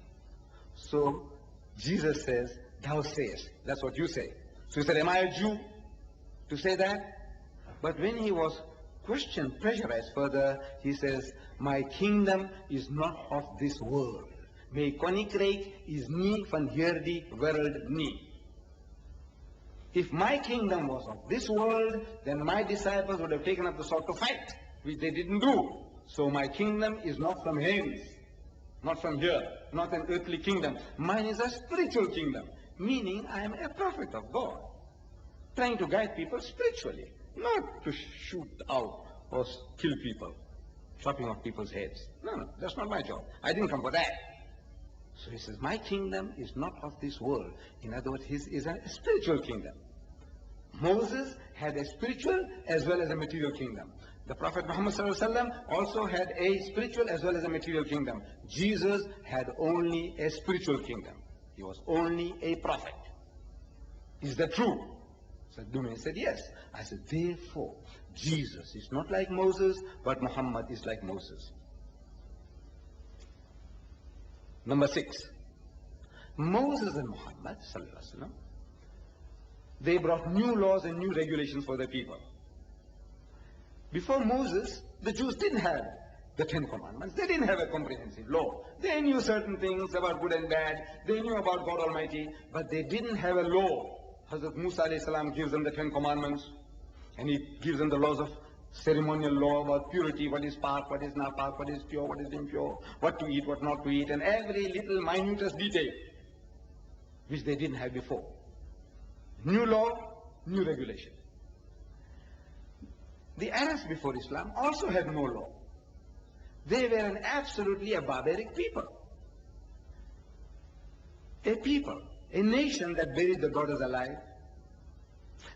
So Jesus says, "Thou sayest." That's what you say. So he said, "Am I a Jew to say that?" But when he was questioned, pressurized further, he says, "My kingdom is not of this world. My koninkryk is nie van hierdie wêreld nie." If my kingdom was of this world, then my disciples would have taken up the sword to fight, which they didn't do. So my kingdom is not from hence, not from here, not an earthly kingdom. Mine is a spiritual kingdom, meaning I am a prophet of God, trying to guide people spiritually, not to shoot out or kill people, chopping off people's heads. No, that's not my job. I didn't come for that. So he says, my kingdom is not of this world. In other words, his is a spiritual kingdom. Moses had a spiritual as well as a material kingdom. The Prophet Muhammad also had a spiritual as well as a material kingdom. Jesus had only a spiritual kingdom. He was only a prophet. Is that true? So Dume said, yes. I said, therefore, Jesus is not like Moses, but Muhammad is like Moses. Number 6. Moses and Muhammad, they brought new laws and new regulations for the people. Before Moses, the Jews didn't have the Ten Commandments. They didn't have a comprehensive law. They knew certain things about good and bad. They knew about God Almighty, but they didn't have a law. Hazrat Musa alayhi salam gives them the Ten Commandments, and he gives them the laws of ceremonial law about purity, what is pak, what is napak, what is pure, what is impure, what to eat, what not to eat, and every little minutest detail, which they didn't have before. New law, new regulation. The Arabs before Islam also had no law. They were an absolutely a barbaric people. A nation that buried the daughters alive.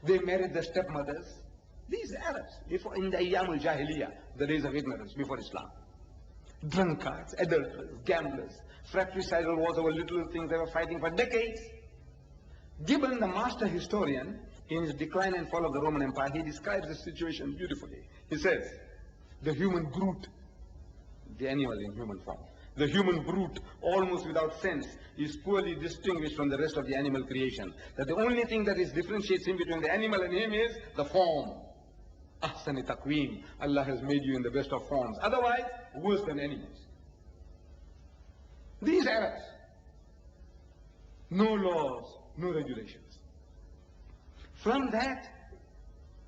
They married their stepmothers. These Arabs, before in the Ayyamul Jahiliyyah, the days of ignorance before Islam. Drunkards, adulterers, gamblers, fratricidal wars over little things, they were fighting for decades. Gibbon, the master historian, in his Decline and Fall of the Roman Empire, he describes the situation beautifully. He says, the human brute, the animal in human form, the human brute, almost without sense, is poorly distinguished from the rest of the animal creation. That the only thing that differentiates him between the animal and him is the form. Ahsani taqweem. Allah has made you in the best of forms. Otherwise, worse than animals. These Arabs, no laws, no regulations. From that,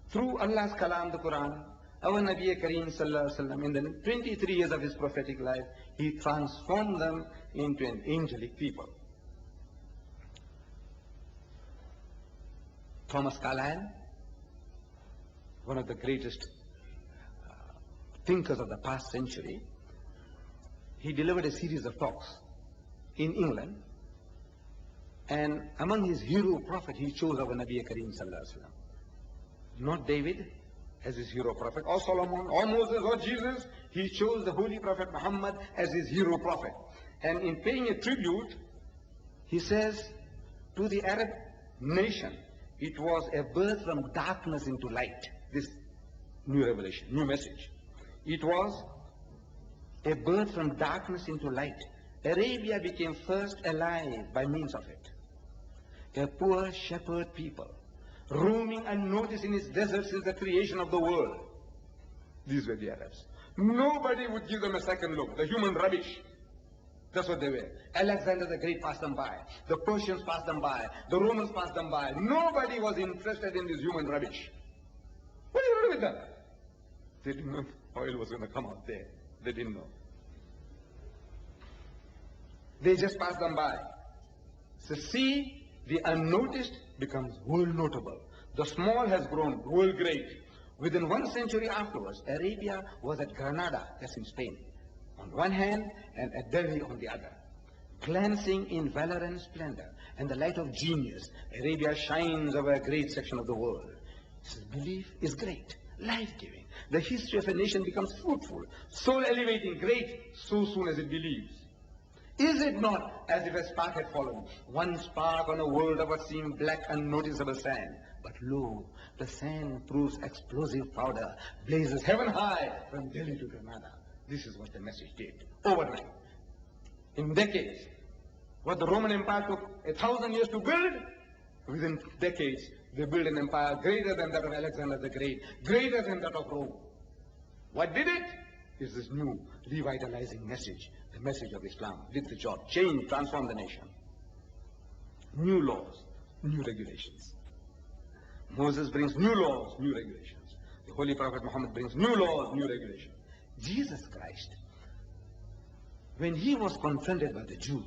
through Allah's Kalam, the Quran, our Nabi Kareem Sallallahu Alaihi Wasallam, in the 23 years of his prophetic life, he transformed them into an angelic people. Thomas Carlyle, one of the greatest thinkers of the past century, he delivered a series of talks in England, and among his hero prophet, he chose our Nabi Kareem Sallallahu Alaihi Wasallam. Not David as his hero prophet, or Solomon, or Moses, or Jesus. He chose the Holy Prophet Muhammad as his hero prophet. And in paying a tribute, he says, to the Arab nation, it was a birth from darkness into light. This new revelation, new message. It was a birth from darkness into light. Arabia became first alive by means of it. A poor shepherd people, roaming unnoticed in its deserts since the creation of the world. These were the Arabs. Nobody would give them a second look. The human rubbish. That's what they were. Alexander the Great passed them by. The Persians passed them by. The Romans passed them by. Nobody was interested in this human rubbish. What are you doing with that? They didn't know oil was going to come out there. They didn't know. They just passed them by. So see, the unnoticed becomes world notable. The small has grown world great. Within 1 century afterwards, Arabia was at Granada, that's in Spain, on one hand, and at Delhi on the other. Glancing in valor and splendor and the light of genius, Arabia shines over a great section of the world. This belief is great, life-giving. The history of a nation becomes fruitful, soul-elevating, great, so soon as it believes. Is it not as if a spark had fallen, one spark on a world of what seemed black, unnoticeable sand? But lo, the sand proves explosive powder, blazes heaven high from Delhi to Granada. This is what the message did, overnight. In decades, what the Roman Empire took 1,000 years to build, within decades, they built an empire greater than that of Alexander the Great, greater than that of Rome. What did it? Is this new, revitalizing message. The message of Islam did the job, changed, transformed the nation. New laws, new regulations. Moses brings new laws, new regulations. The Holy Prophet Muhammad brings new laws, new regulations. Jesus Christ, when he was confronted by the Jews,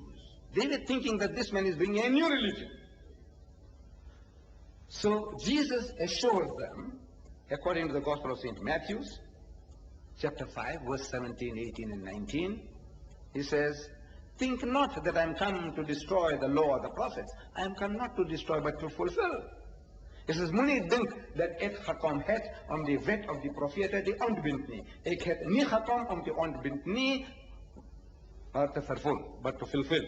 they were thinking that this man is bringing a new religion. So Jesus assures them, according to the Gospel of St. Matthew, chapter 5, verse 17, 18, and 19, he says, think not that I am come to destroy the law of the prophets. I am come not to destroy, but to fulfill. He says, Muni denk dat ek gekom het om die wet of die profete te ontbind nie. Ek het nie gekom om te ontbind nie, maar te vervul, but to fulfill.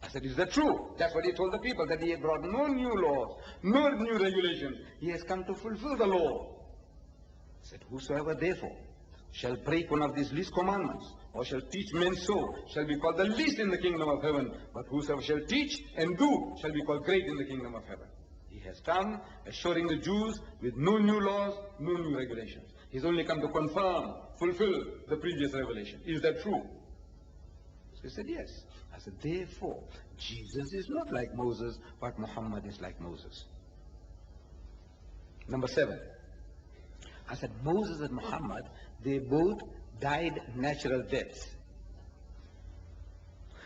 I said, is that true? That's what he told the people, that he had brought no new laws, no new regulations. He has come to fulfill the law. He said, whosoever therefore shall break one of these least commandments, or shall teach men so, shall be called the least in the kingdom of heaven. But whosoever shall teach and do, shall be called great in the kingdom of heaven. He has come assuring the Jews with no new laws, no new regulations. He's only come to confirm, fulfill the previous revelation. Is that true? So he said, yes. I said, therefore, Jesus is not like Moses, but Muhammad is like Moses. Number 7. I said, Moses and Muhammad, they both died natural deaths.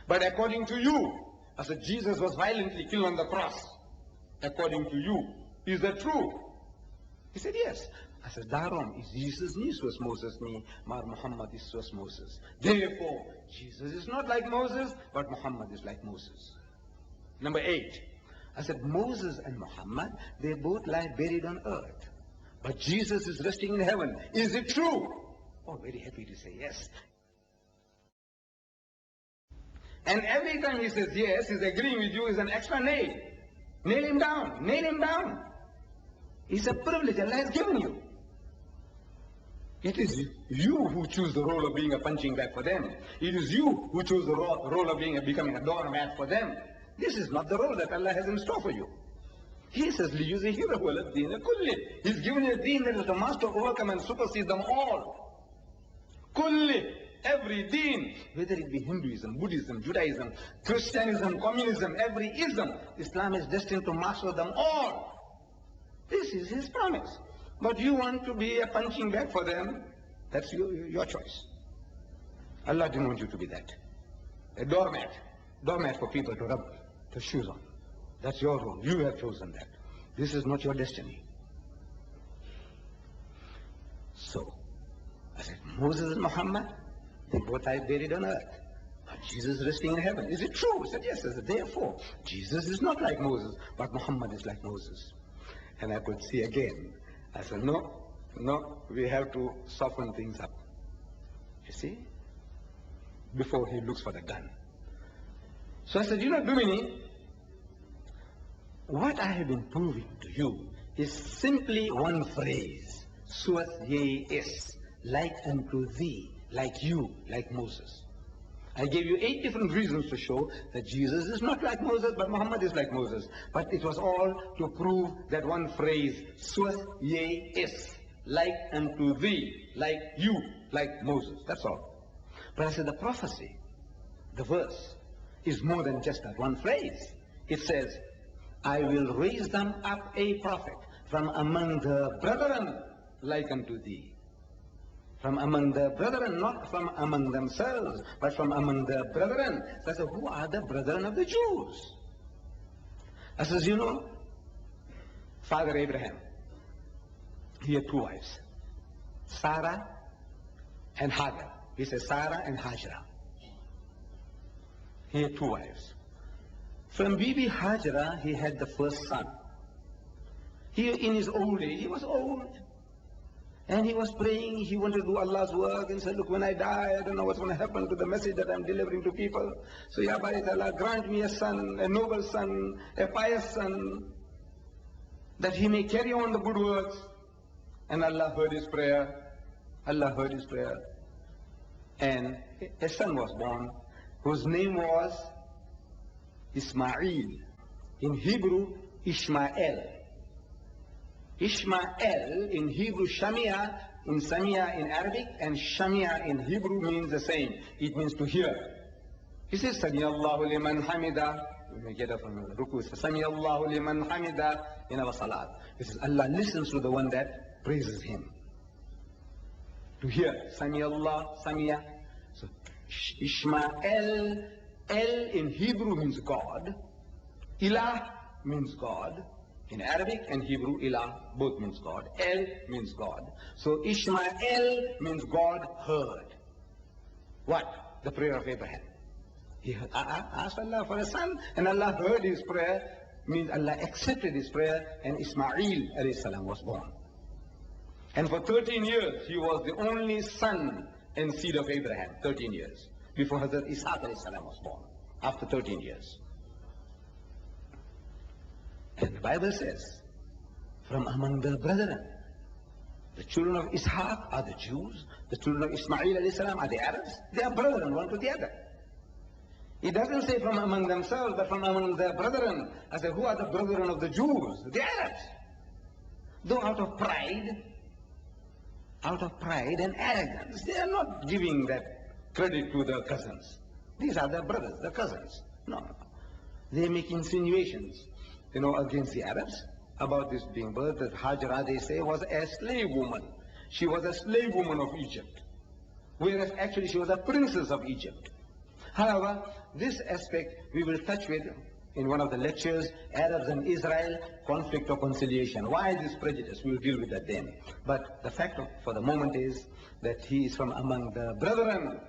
But according to you, I said, Jesus was violently killed on the cross. According to you, is that true? He said, yes. I said, daarom is Jesus niet zoals Moses nie, maar Muhammad is zoals Moses. Therefore, Jesus is not like Moses, but Muhammad is like Moses. Number 8. I said, Moses and Muhammad, they both lie buried on earth. But Jesus is resting in heaven. Is it true? Oh, very happy to say yes. And every time he says yes, he's agreeing with you, is an extra nail. Nail him down. Nail him down. It's a privilege Allah has given you. It is you who choose the role of being a punching bag for them. It is you who chose the role of becoming a doormat for them. This is not the role that Allah has in store for you. He says, لِيُزْهِرَهُ عَلَى الدِّينِ كُلِّهِ. He's given you a deen that is the master to overcome and supersede them all. Kulli. Every deen, whether it be Hinduism, Buddhism, Judaism, Christianism, communism, every ism, Islam is destined to master them all. This is his promise. But you want to be a punching bag for them, that's your choice. Allah didn't want you to be that. A doormat. Doormat for people to rub their shoes on. That's your role. You have chosen that. This is not your destiny. So, I said, Moses and Muhammad, they both are buried on earth. But Jesus resting in heaven. Is it true? I said, yes. I said, therefore, Jesus is not like Moses, but Muhammad is like Moses. And I could see again. I said, no, we have to soften things up. You see? Before he looks for the gun. So I said, Bimini, what I have been proving to you is simply one phrase. Suat ye is, like unto thee, like you, like Moses. I gave you 8 different reasons to show that Jesus is not like Moses, but Muhammad is like Moses. But it was all to prove that one phrase, Suat ye is, like unto thee, like you, like Moses. That's all. But I said the prophecy, the verse, is more than just that one phrase. It says, I will raise them up a prophet from among the brethren, like unto thee. From among the brethren, not from among themselves, but from among the brethren. So I said, who are the brethren of the Jews? I says, Father Abraham, he had 2 wives, Sarah and Hagar. He says Sarah and Hajra. He had 2 wives. From Bibi Hajra, he had the first son. He, in his old age, he was old. And he was praying, he wanted to do Allah's work and said, look, when I die, I don't know what's going to happen to the message that I'm delivering to people. So, Ya Bari Ta'ala, grant me a son, a noble son, a pious son, that he may carry on the good works. And Allah heard his prayer. Allah heard his prayer. And a son was born, whose name was Ismail. In Hebrew, Ishmael. Ishmael in Hebrew, Shamia in Samia in Arabic, and Shamia in Hebrew means the same. It means to hear. He says, Sami Allahu liman hamida. We may get up from the ruku. Sami Allahu liman hamida in our salat. He says, Allah listens to the one that praises him. To hear. Sami Allah, Samia. So, Ishmael, El in Hebrew means God. Ilah means God. In Arabic and Hebrew, Ilah both means God. El means God. So Ishmael means God heard. What? The prayer of Abraham. He asked Allah for a son, and Allah heard his prayer, means Allah accepted his prayer, and Ismail alayhi salam was born. And for 13 years, he was the only son and seed of Abraham. 13 years. Before Hazrat Ishaq alayhi salam was born. After 13 years. And the Bible says, from among the brethren, the children of Ishaq are the Jews, the children of Ismail alayhi salam are the Arabs. They are brethren, one to the other. It doesn't say from among themselves, but from among their brethren. I said, who are the brethren of the Jews? The Arabs. Though out of pride, out of pride and arrogance. They are not giving that credit to their cousins. These are their brothers, their cousins. No. They make insinuations, against the Arabs about this being birth, that Hajra, they say, was a slave woman. She was a slave woman of Egypt, whereas actually she was a princess of Egypt. However, this aspect we will touch with in one of the lectures, Arabs and Israel, conflict or conciliation. Why this prejudice? We will deal with that then. But the fact for the moment is that he is from among the brethren,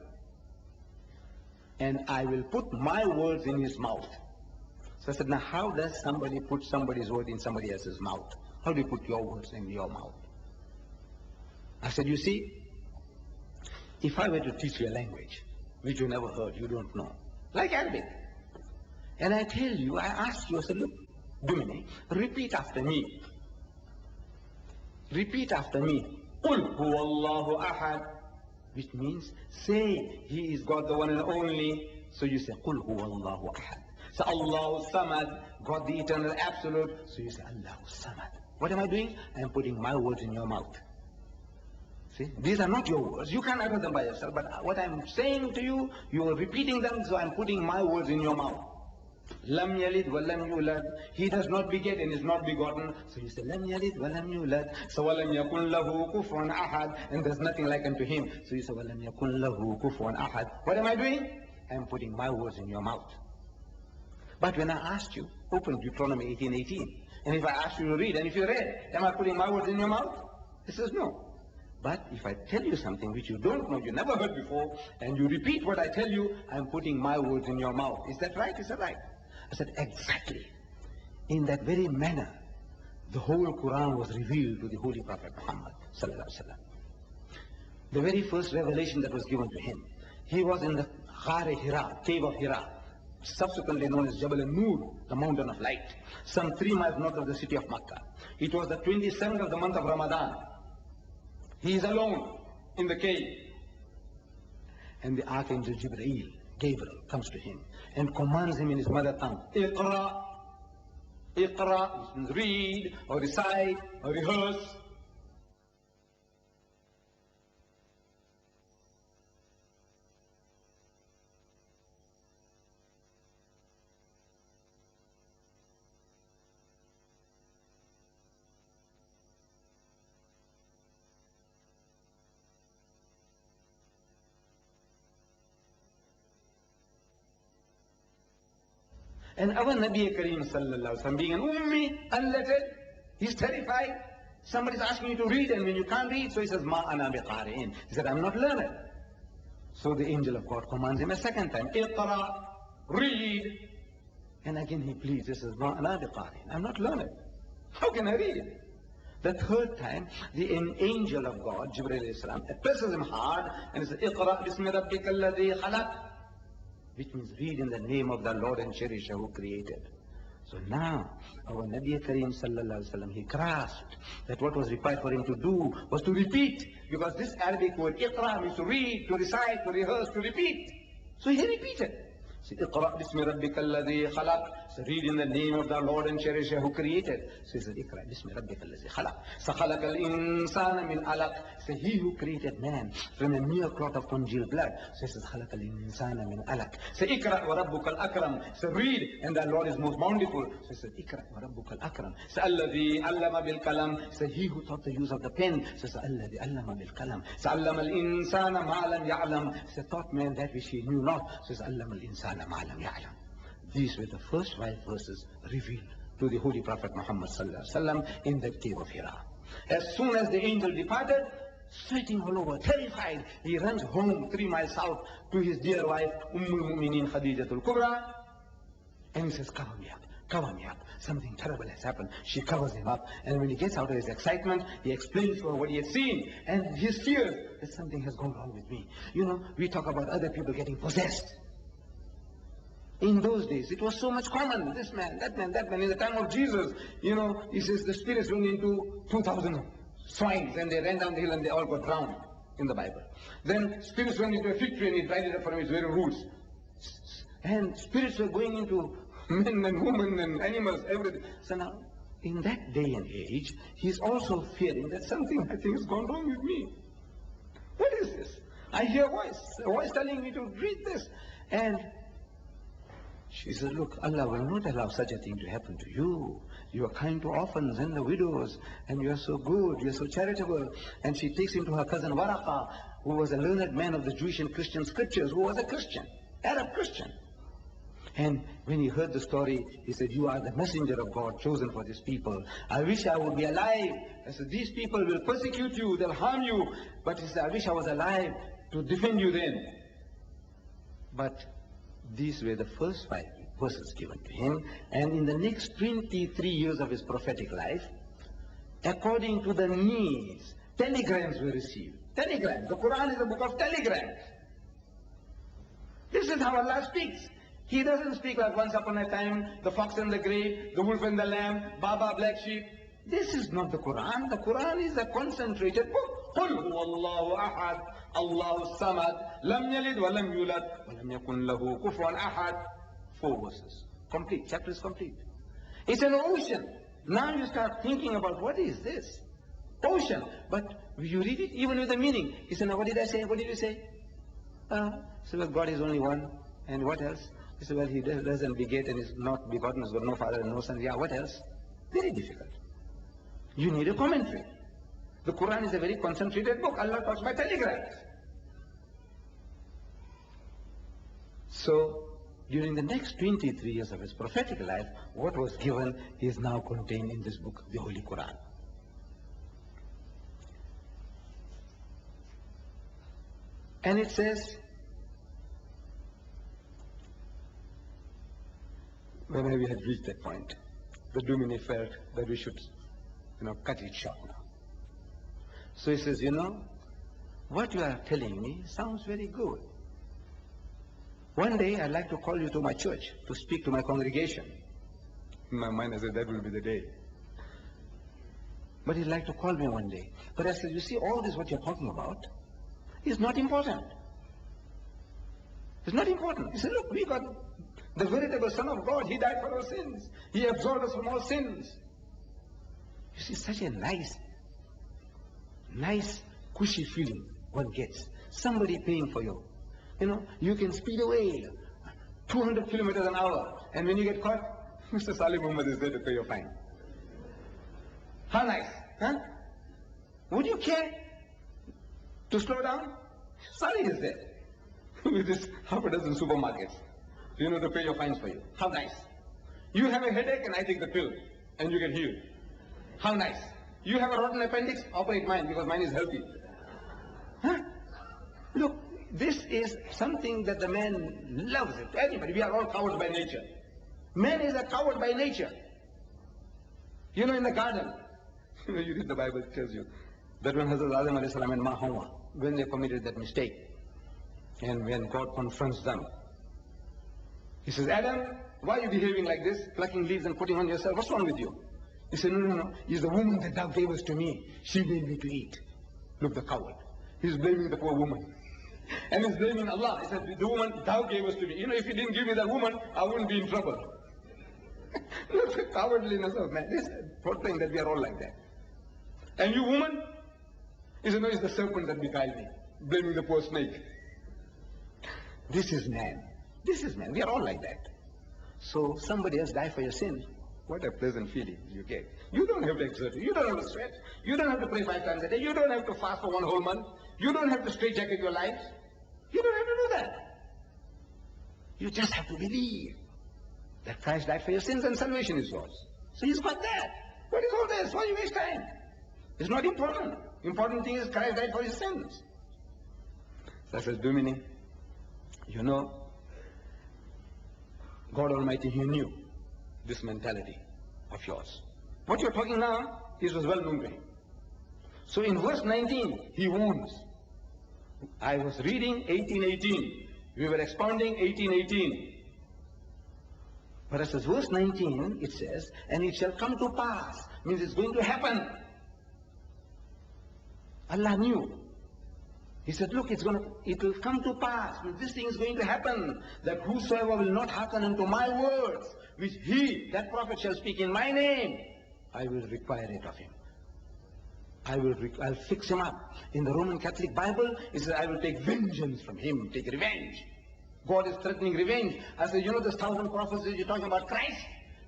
and I will put my words in his mouth. So I said, now how does somebody put somebody's word in somebody else's mouth? How do you put your words in your mouth? I said, you see, if I were to teach you a language which you never heard, you don't know, like Arabic, and I tell you, I ask you, I said, look, Dumini, repeat after me. Repeat after me. Qul huwallahu ahad, which means, say, he is God the one and only. So you say, Qul huwallahu ahad. So Allahu Samad, God the eternal absolute. So you say, Allahu Samad. What am I doing? I am putting my words in your mouth. See, these are not your words. You can't utter them by yourself. But what I'm saying to you, you are repeating them, so I'm putting my words in your mouth. Lam yalid wa lam yulad. He does not beget and is not begotten. So you say, Lam yalid wa lam yulad. So walam yakun lahu kufuwan ahad. And there's nothing like unto him. So you say, walam yakun lahu kufuwan ahad. What am I doing? I'm putting my words in your mouth. But when I asked you, open Deuteronomy 18:18, and if I asked you to read, and if you read, am I putting my words in your mouth? He says no. But if I tell you something which you don't know, you never heard before, and you repeat what I tell you, I'm putting my words in your mouth. Is that right? Is that right? I said, exactly. In that very manner, the whole Quran was revealed to the Holy Prophet Muhammad sallallahu alaihi wasallam. The very first revelation that was given to him, he was in the Ghar-e Hira, cave of Hira, subsequently known as Jabal al-Nur, the mountain of light, some 3 miles north of the city of Makkah. It was the 27th of the month of Ramadan. He is alone in the cave. And the Archangel Gabriel comes to him and commands him in his mother tongue, Iqra. Iqra, which means read, or recite, or rehearse. And our Nabi Kareem sallallahu alaihi wasallam, being an ummi, unlettered, he's terrified. Somebody's asking you to read, and when you can't read, so he says, Ma ana biqari'in. He said, I'm not learned. So the angel of God commands him a second time, Iqra, read. And again he pleads, he says, Ma ana biqari'in. I'm not learned. How can I read? The third time, the angel of God, Jibreel alayhi salam, presses him hard and says, Iqra bismi rabbika alladhi khalaq, which means read in the name of the Lord and Cherisher who created. So now, our Nabi Kareem sallallahu alaihi wasallam, he grasped that what was required for him to do was to repeat, because this Arabic word Iqra means to read, to recite, to rehearse, to repeat. So he repeated. So Iqra bismi rabbika alladhi khalaq. So read in the name of the Lord and Cherisher who created. So he said, Iqra bismi rabbika alladhi khalaq. So khalaqa al-insana min alaq. So he who created man from a mere clot of congealed blood. So he says, khalaqa al-insana min alaq. So Iqra wa rabbuka al-akram. So read, and the Lord is most bountiful. So he said, Iqra wa rabbuka al-akram. So alladhi allama bil kalam. So he who taught the use of the pen. So alladhi allama bil kalam. So allama al-insana ma lam ya'lam. So taught man that which he knew not. So allama al-insana ma lam ya'lam. These were the first 5 verses revealed to the Holy Prophet Muhammad sallallahu alaihi wasallam in that cave of Hira. As soon as the angel departed, sweating all over, terrified, he runs home 3 miles south to his dear wife, Ummul Mu'mineen Khadijatul Kubra, and he says, cover me up, cover me up. Something terrible has happened. She covers him up, and when he gets out of his excitement, he explains to her what he has seen, and his fears that something has gone wrong with me. You know, we talk about other people getting possessed. In those days, it was so much common. This man, that man, that man. In the time of Jesus, you know, he says the spirits went into 2,000 swines, and they ran down the hill and they all got drowned in the Bible. Then spirits went into a fig tree and he dried it up from its very roots. And spirits were going into men and women and animals, everything. So now, in that day and age, he's also fearing that something, I think, has gone wrong with me. What is this? I hear a voice telling me to read this. And she said, look, Allah will not allow such a thing to happen to you. You are kind to orphans and the widows, and you are so good, you are so charitable. And she takes him to her cousin Waraqa, who was a learned man of the Jewish and Christian scriptures, who was a Christian, Arab Christian. And when he heard the story, he said, you are the messenger of God chosen for this people. I wish I would be alive. I said, these people will persecute you, they'll harm you. But he said, I wish I was alive to defend you then. But these were the first 5 verses given to him. And in the next 23 years of his prophetic life, according to the needs, telegrams were received. Telegrams. The Quran is a book of telegrams. This is how Allah speaks. He doesn't speak like once upon a time, the fox and the grey, the wolf and the lamb, Baba black sheep. This is not the Quran. The Quran is a concentrated book. قُلْ هُوَ اللَّهُ أَحَدٌ اللَّهُ الصَّمَدُ لَمْ يَلِدْ وَلَمْ يُولَدْ وَلَمْ يَكُنْ لَهُ كُفُوًا أَحَدٌ. 4 verses. Complete. Chapter is complete. It's an ocean. Now you start thinking about what is this? Ocean. But you read it even with the meaning. He said, now what did I say? What did you say? So well, God is only one. And what else? He said, well, he doesn't beget and is not begotten, has got no father and no son. Yeah, what else? Very difficult. You need a commentary. The Quran is a very concentrated book. Allah talks by telegrams. So, during the next 23 years of his prophetic life, what was given is now contained in this book, the Holy Quran. And it says, when we had reached that point, the Domine felt that we should, cut it short now. So he says, what you are telling me sounds very good. One day I'd like to call you to my church to speak to my congregation. In my mind I said, that will be the day. But he'd like to call me one day. But I said, you see, all this what you're talking about is not important. It's not important. He said, look, we got the veritable Son of God. He died for our sins. He absolved us from all sins. You see, such a nice, cushy feeling one gets. Somebody paying for you. You can speed away 200 kilometers an hour. And when you get caught, Mr. Salih Muhammad is there to pay your fine. How nice, huh? Would you care to slow down? Salih is there with this half a dozen supermarkets, to pay your fines for you. How nice. You have a headache and I take the pill and you get healed. How nice. You have a rotten appendix, operate mine because mine is healthy. Huh? Look, this is something that the man loves it. Anybody, we are all cowards by nature. Man is a coward by nature. In the garden, you read the Bible, it tells you that when Hazrat Adam alayhi salam and Ma Hawa, when they committed that mistake, and when God confronts them, he says, Adam, why are you behaving like this, plucking leaves and putting on yourself? What's wrong with you? He said, no. It's the woman that thou gavest to me. She made me to eat. Look, the coward. He's blaming the poor woman. And he's blaming Allah. He said, the woman thou gavest to me. If you didn't give me that woman, I wouldn't be in trouble. Look, the cowardliness of man. This portraying that we are all like that. And you woman? He said, no, it's the serpent that beguiled me. Blaming the poor snake. This is man. This is man. We are all like that. So somebody else died for your sin. What a pleasant feeling you get. You don't have to exert it. You don't have to sweat. You don't have to pray 5 times a day. You don't have to fast for 1 whole month. You don't have to straitjacket your lives. You don't have to do that. You just have to believe that Christ died for your sins and salvation is yours. So he's got that. What is all this? Why you waste time? It's not important. Important thing is Christ died for his sins. So I says, Domine, God Almighty, he knew this mentality of yours. What you're talking now, this was well known to him. So in verse 19, he warns. I was reading 18:18. We were expounding 18:18. But as verse 19, it says, and it shall come to pass, means it's going to happen. Allah knew. He said, look, it will come to pass, this thing is going to happen, that whosoever will not hearken unto my words, which he, that prophet, shall speak in my name, I will require it of him. I'll fix him up. In the Roman Catholic Bible, it says, I will take vengeance from him, take revenge. God is threatening revenge. I say, you know those 1,000 prophecies you're talking about Christ?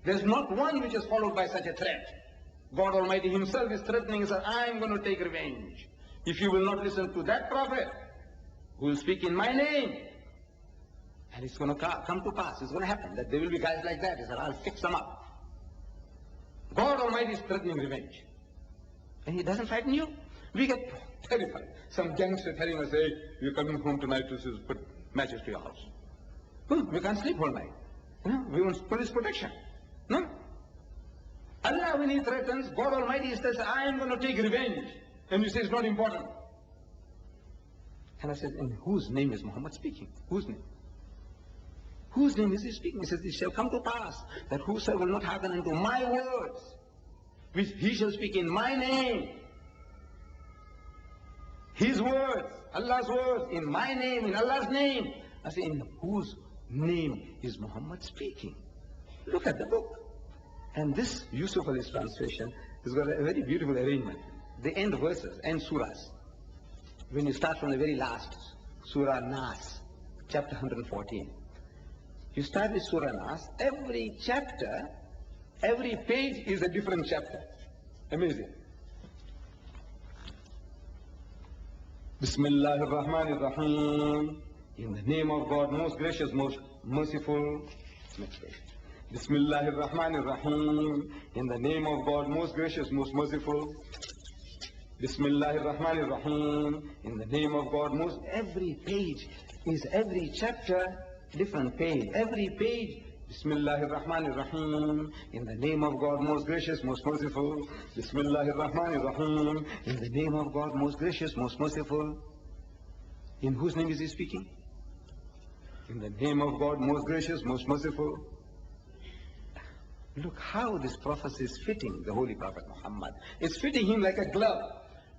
There's not one which is followed by such a threat. God Almighty himself is threatening and says, I'm going to take revenge. If you will not listen to that prophet who will speak in my name, and it's going to come to pass, it's going to happen, that there will be guys like that. He said, I'll fix them up. God Almighty is threatening revenge. And he doesn't frighten you? We get terrified. Some gangster telling us, hey, you're coming home tonight to put matches to your house. We can't sleep all night. We want police protection. No? Allah, when he threatens, God Almighty says, I am going to take revenge. And you say it's not important. And I said, in whose name is Muhammad speaking? Whose name? Whose name is he speaking? He says, it shall come to pass that whosoever will not hearken unto my words, which he shall speak in my name. His words, Allah's words, in my name, in Allah's name. I say, in whose name is Muhammad speaking? Look at the book. And this Yusuf Ali's translation has got a very beautiful arrangement. The end verses, end surahs. When you start from the very last, Surah Nas, chapter 114. You start with Surah Nas, every chapter, every page is a different chapter. Amazing. Bismillahir Rahmanir Rahim. In the name of God, most gracious, most merciful. Next page. Bismillahir Rahmanir Rahim. In the name of God, most gracious, most merciful. Bismillahir Rahmanir Rahim. In the name of God, most. Every page is every chapter, different page. Every page. Bismillahir Rahmanir Rahim. In the name of God, most gracious, most merciful. Bismillahir Rahmanir Rahim. In the name of God, most gracious, most merciful. In whose name is he speaking? In the name of God, most gracious, most merciful. Look how this prophecy is fitting the Holy Prophet Muhammad. It's fitting him like a glove.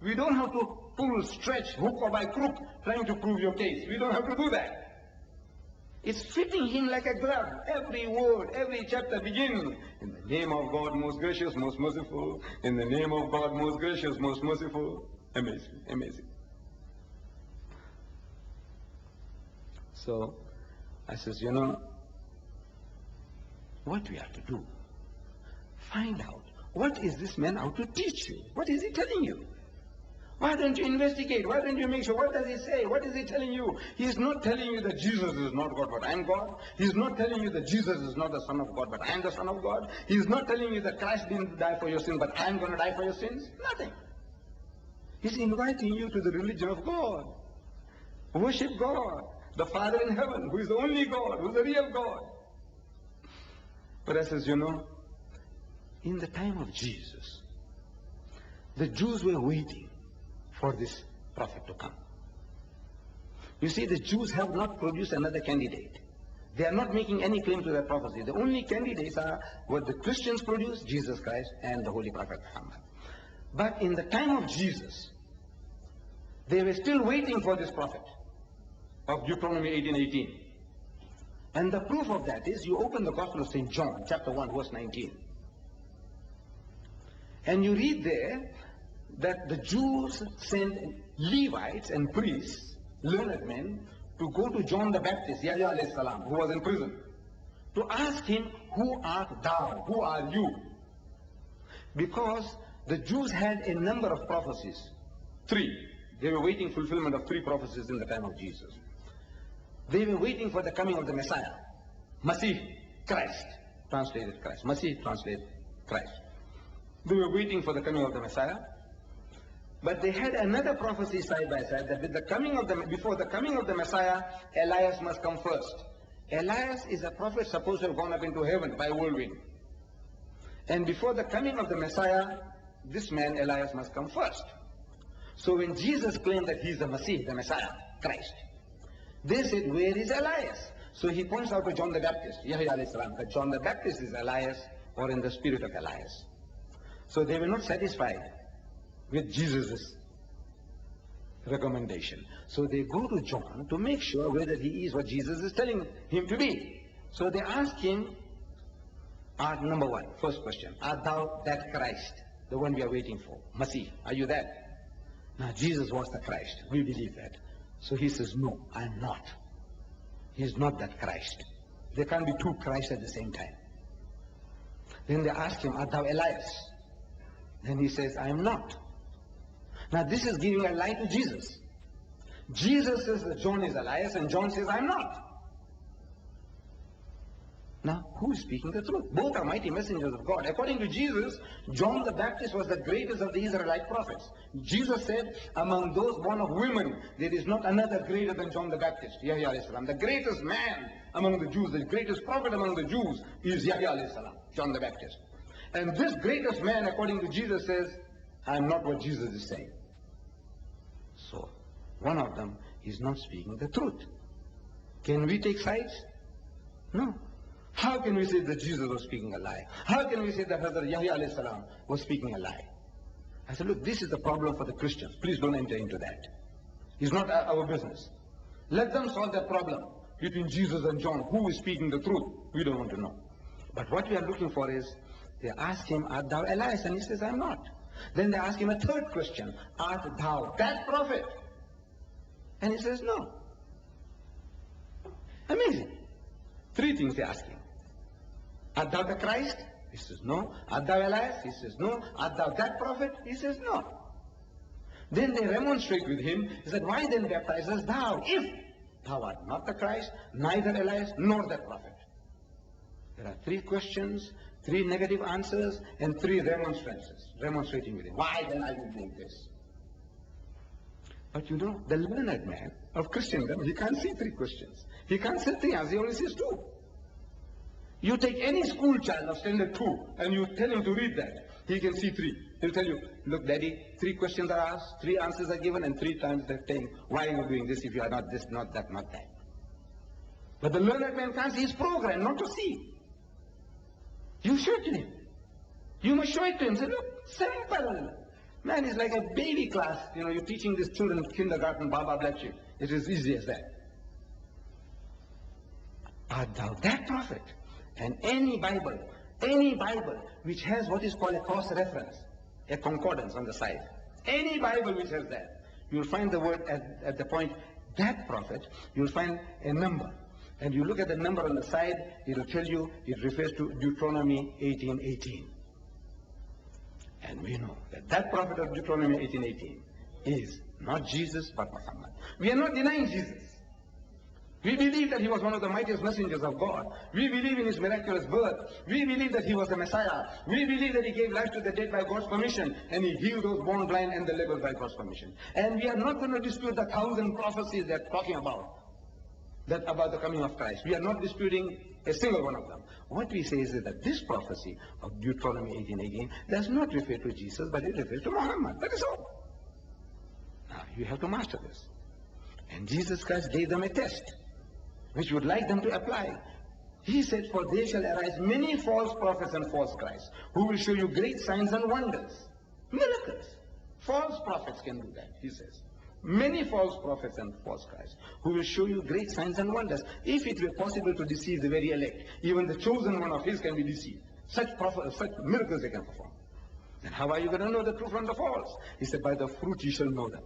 We don't have to pull, stretch, hook or by crook, trying to prove your case. We don't have to do that. It's fitting him like a glove. Every word, every chapter begins. In the name of God, most gracious, most merciful. In the name of God, most gracious, most merciful. Amazing, amazing. So, I says, you know, what we have to do? Find out, what is this man out to teach you? What is he telling you? Why don't you investigate? Why don't you make sure? What does he say? What is he telling you? He is not telling you that Jesus is not God, but I am God. He is not telling you that Jesus is not the Son of God, but I am the Son of God. He is not telling you that Christ didn't die for your sins, but I am going to die for your sins. Nothing. He's inviting you to the religion of God. Worship God, the Father in heaven, who is the only God, who is the real God. But I says, you know, in the time of Jesus, the Jews were waiting for this prophet to come. You see, the Jews have not produced another candidate. They are not making any claim to their prophecy. The only candidates are what the Christians produce, Jesus Christ and the Holy Prophet Muhammad. But in the time of Jesus, they were still waiting for this prophet of Deuteronomy 18:18. And the proof of that is, you open the Gospel of St. John, chapter 1, verse 19. And you read there that the Jews sent Levites and priests, learned men, to go to John the Baptist, Yahya alayhi salam, who was in prison, to ask him, who art thou? Who are you? Because the Jews had a number of prophecies. 3. They were waiting fulfillment of 3 prophecies in the time of Jesus. They were waiting for the coming of the Messiah. Masih, Christ, translated Christ. Masih, translated Christ. They were waiting for the coming of the Messiah. But they had another prophecy side by side, that with the coming of before the coming of the Messiah, Elias must come first. Elias is a prophet supposed to have gone up into heaven by whirlwind. And before the coming of the Messiah, this man, Elias, must come first. So when Jesus claimed that he is the Masih, the Messiah, Christ, they said, where is Elias? So he points out to John the Baptist, Yahya alayhi salam, that John the Baptist is Elias, or in the spirit of Elias. So they were not satisfied with Jesus' recommendation. So they go to John to make sure whether he is what Jesus is telling him to be. So they ask him, Number one, first question. Art thou that Christ, the one we are waiting for? Masih, are you that? Now, Jesus was the Christ. We believe that. So he says, no, I'm not. He is not that Christ. There can't be two Christs at the same time. Then they ask him, art thou Elias? Then he says, I am not. Now, this is giving a lie to Jesus. Jesus says that John is Elias, and John says, I am not. Now, who is speaking the truth? Both are mighty messengers of God. According to Jesus, John the Baptist was the greatest of the Israelite prophets. Jesus said, among those born of women, there is not another greater than John the Baptist, Yahya alayhi salam. The greatest man among the Jews, the greatest prophet among the Jews is Yahya alayhi salam, John the Baptist. And this greatest man, according to Jesus, says, I am not what Jesus is saying. So, one of them is not speaking the truth. Can we take sides? No. How can we say that Jesus was speaking a lie? How can we say that Hazrat Yahya alayhi salam was speaking a lie? I said, look, this is the problem for the Christians. Please don't enter into that. It's not our business. Let them solve that problem between Jesus and John. Who is speaking the truth? We don't want to know. But what we are looking for is, they ask him, art thou Elias? And he says, I'm not. Then they ask him a third question, art thou that prophet? And he says, no. Amazing. Three things they ask him. Art thou the Christ? He says, no. Art thou Elias? He says, no. Art thou that prophet? He says, no. Then they remonstrate with him. He said, why then baptize us thou, if thou art not the Christ, neither Elias, nor that prophet? There are three questions, three negative answers, and three remonstrances, remonstrating with him. Why then are you doing this? But you know, the learned man of Christendom, he can't see three questions. He can't see three answers, he only sees two. You take any school child of standard 2 and you tell him to read that, he can see three. He'll tell you, look daddy, three questions are asked, three answers are given, and three times they're saying, why are you doing this if you are not this, not that, not that? But the learned man can't see, his program not to see. You show it to him. You must show it to him. Say, look, simple. Man, it's like a baby class. You know, you're teaching these children kindergarten, Baba Black Sheep. It is easy as that. Art thou that prophet? And any Bible which has what is called a cross-reference, a concordance on the side, any Bible which has that, you'll find the word at the point, that prophet, you'll find a number. And you look at the number on the side, it'll tell you it refers to Deuteronomy 18:18. And we know that that prophet of Deuteronomy 18:18 is not Jesus but Muhammad. We are not denying Jesus. We believe that he was one of the mightiest messengers of God. We believe in his miraculous birth. We believe that he was the Messiah. We believe that he gave life to the dead by God's permission, and he healed those born blind and the lepers by God's permission. And we are not going to dispute the 1,000 prophecies they're talking about the coming of Christ. We are not disputing a single one of them. What we say is that this prophecy of Deuteronomy 18:18 does not refer to Jesus, but it refers to Muhammad. That is all. Now, you have to master this. And Jesus Christ gave them a test, which would like them to apply. He said, for there shall arise many false prophets and false Christs, who will show you great signs and wonders, miracles. False prophets can do that, he says. Many false prophets and false Christs, who will show you great signs and wonders. If it were possible to deceive the very elect, even the chosen one of his can be deceived. Such miracles they can perform. Then how are you going to know the true from the false? He said, by the fruit you shall know them.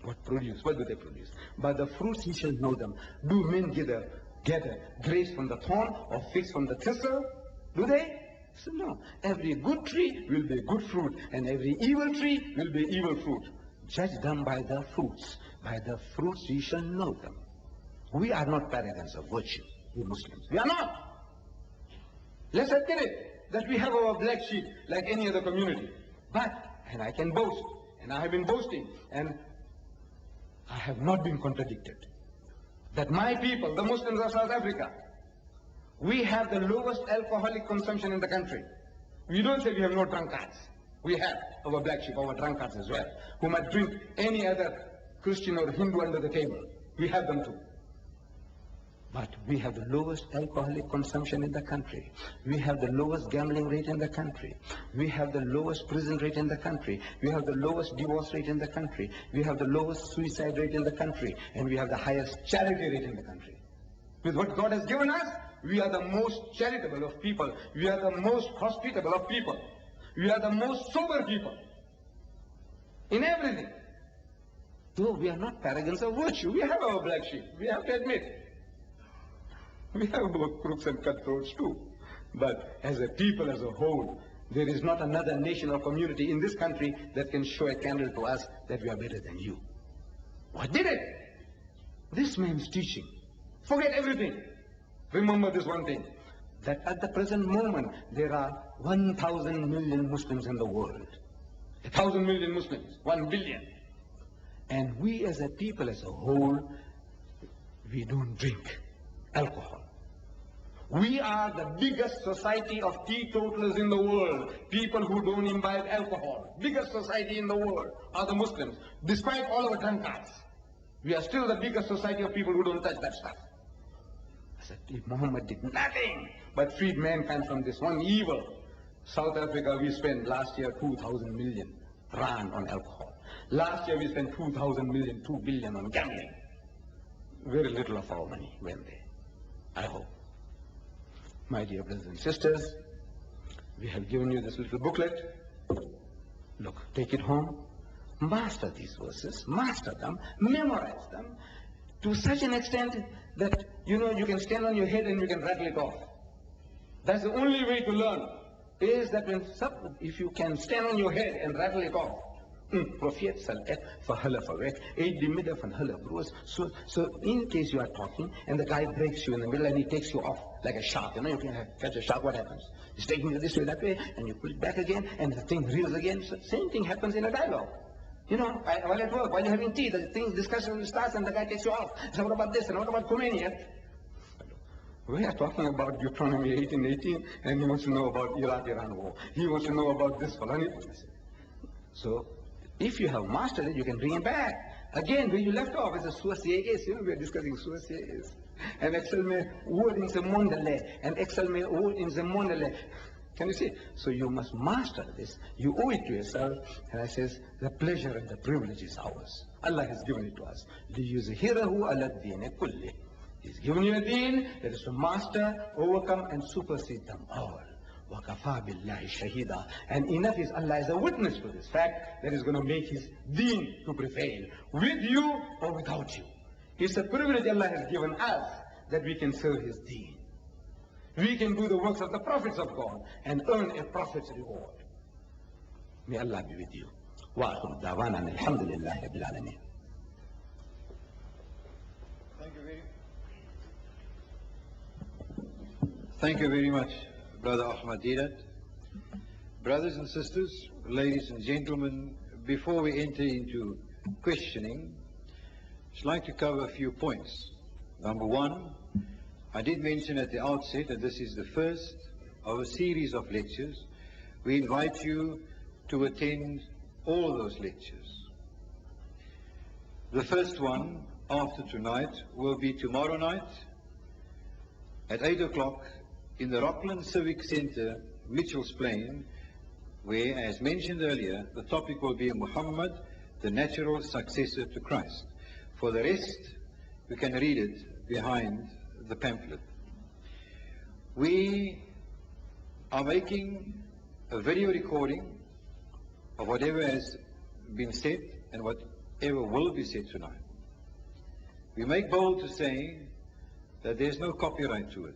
What do they produce? By the fruits ye shall know them. Do men gather grapes from the thorn or figs from the thistle? Do they? So no. Every good tree will bear good fruit, and every evil tree will bear evil fruit. Judge them by their fruits. By the fruits ye shall know them. We are not paragons of virtue, we Muslims. We are not. Let's admit it, that we have our black sheep like any other community. But, and I can boast, and I have been boasting, and I have not been contradicted, that my people, the Muslims of South Africa, we have the lowest alcoholic consumption in the country. We don't say we have no drunkards. We have our black sheep, our drunkards as well, who might drink any other Christian or Hindu under the table. We have them too. But we have the lowest alcoholic consumption in the country. We have the lowest gambling rate in the country. We have the lowest prison rate in the country. We have the lowest divorce rate in the country. We have the lowest suicide rate in the country. And we have the highest charity rate in the country. With what God has given us, We are the most charitable of people. We are the most hospitable of people. We are the most sober people. In everything. Though we are not paragons of virtue, we have our black sheep. We have to admit. We have our crooks and cutthroats too. But as a people as a whole, there is not another nation or community in this country that can show a candle to us that we are better than you. What did it? This man's teaching. Forget everything. Remember this one thing, that at the present moment, there are 1,000 million Muslims in the world. 1,000 million Muslims, 1 billion. And we as a people as a whole, we don't drink alcohol. We are the biggest society of teetotalers in the world. People who don't imbibe alcohol. Biggest society in the world are the Muslims. Despite all our drunkards, we are still the biggest society of people who don't touch that stuff. I said, if Muhammad did nothing but freed mankind from this one evil. South Africa, we spent last year 2,000 million rand on alcohol. Last year we spent 2,000 million, 2 billion on gambling. Very little of our money went there, I hope. My dear brothers and sisters, we have given you this little booklet. Look, take it home. Master these verses, master them, memorize them to such an extent that, you know, you can stand on your head and you can rattle it off. That's the only way to learn, is that if you can stand on your head and rattle it off. Profeet sal ek vir hulle verwek, uit die midde van hulle broers. So in case you are talking and the guy breaks you in the middle and he takes you off like a shark, you know, you can catch a shark, what happens? He's taking you this way, that way, and you pull it back again and the thing reels again. So same thing happens in a dialogue. You know, while at work, while you're having tea, the discussion starts and the guy takes you off. So what about this and what about Khomeini? We are talking about Deuteronomy 18:18 and he wants to know about Iraq-Iran war. He wants to know about this. So if you have mastered it, you can bring it back. Again, where you left off is a Suasies. You know, we are discussing Suasies. And Excel me word in the mondale. And Excel me word in the mondale. Can you see? So you must master this. You owe it to yourself. And I says, the pleasure and the privilege is ours. Allah has given it to us. لِيُزْهِرَهُ عَلَى الدِّينِ كُلِّهِ. He's given you a deen that is to master, overcome, and supersede them all. وَكَفَى بِاللَّهِ شَهِيدًا. And enough is Allah as a witness to this fact that is going to make his deen to prevail, with you or without you. It's a privilege Allah has given us that we can serve his deen. We can do the works of the prophets of God and earn a prophet's reward. May Allah be with you. وَآخِرُ دَعْوَانَا الْحَمْدُ لِلَّهِ رَبِّ الْعَالَمِينَ. Thank you very much, Brother Ahmad Deedat. Brothers and sisters, ladies and gentlemen, before we enter into questioning, I'd like to cover a few points. Number one, I did mention at the outset that this is the first of a series of lectures. We invite you to attend all those lectures. The first one, after tonight, will be tomorrow night at 8 o'clock in the Rockland Civic Center, Mitchell's Plain, where, as mentioned earlier, the topic will be Muhammad, the natural successor to Christ. For the rest, you can read it behind the pamphlet. We are making a video recording of whatever has been said and whatever will be said tonight. We make bold to say that there's no copyright to it.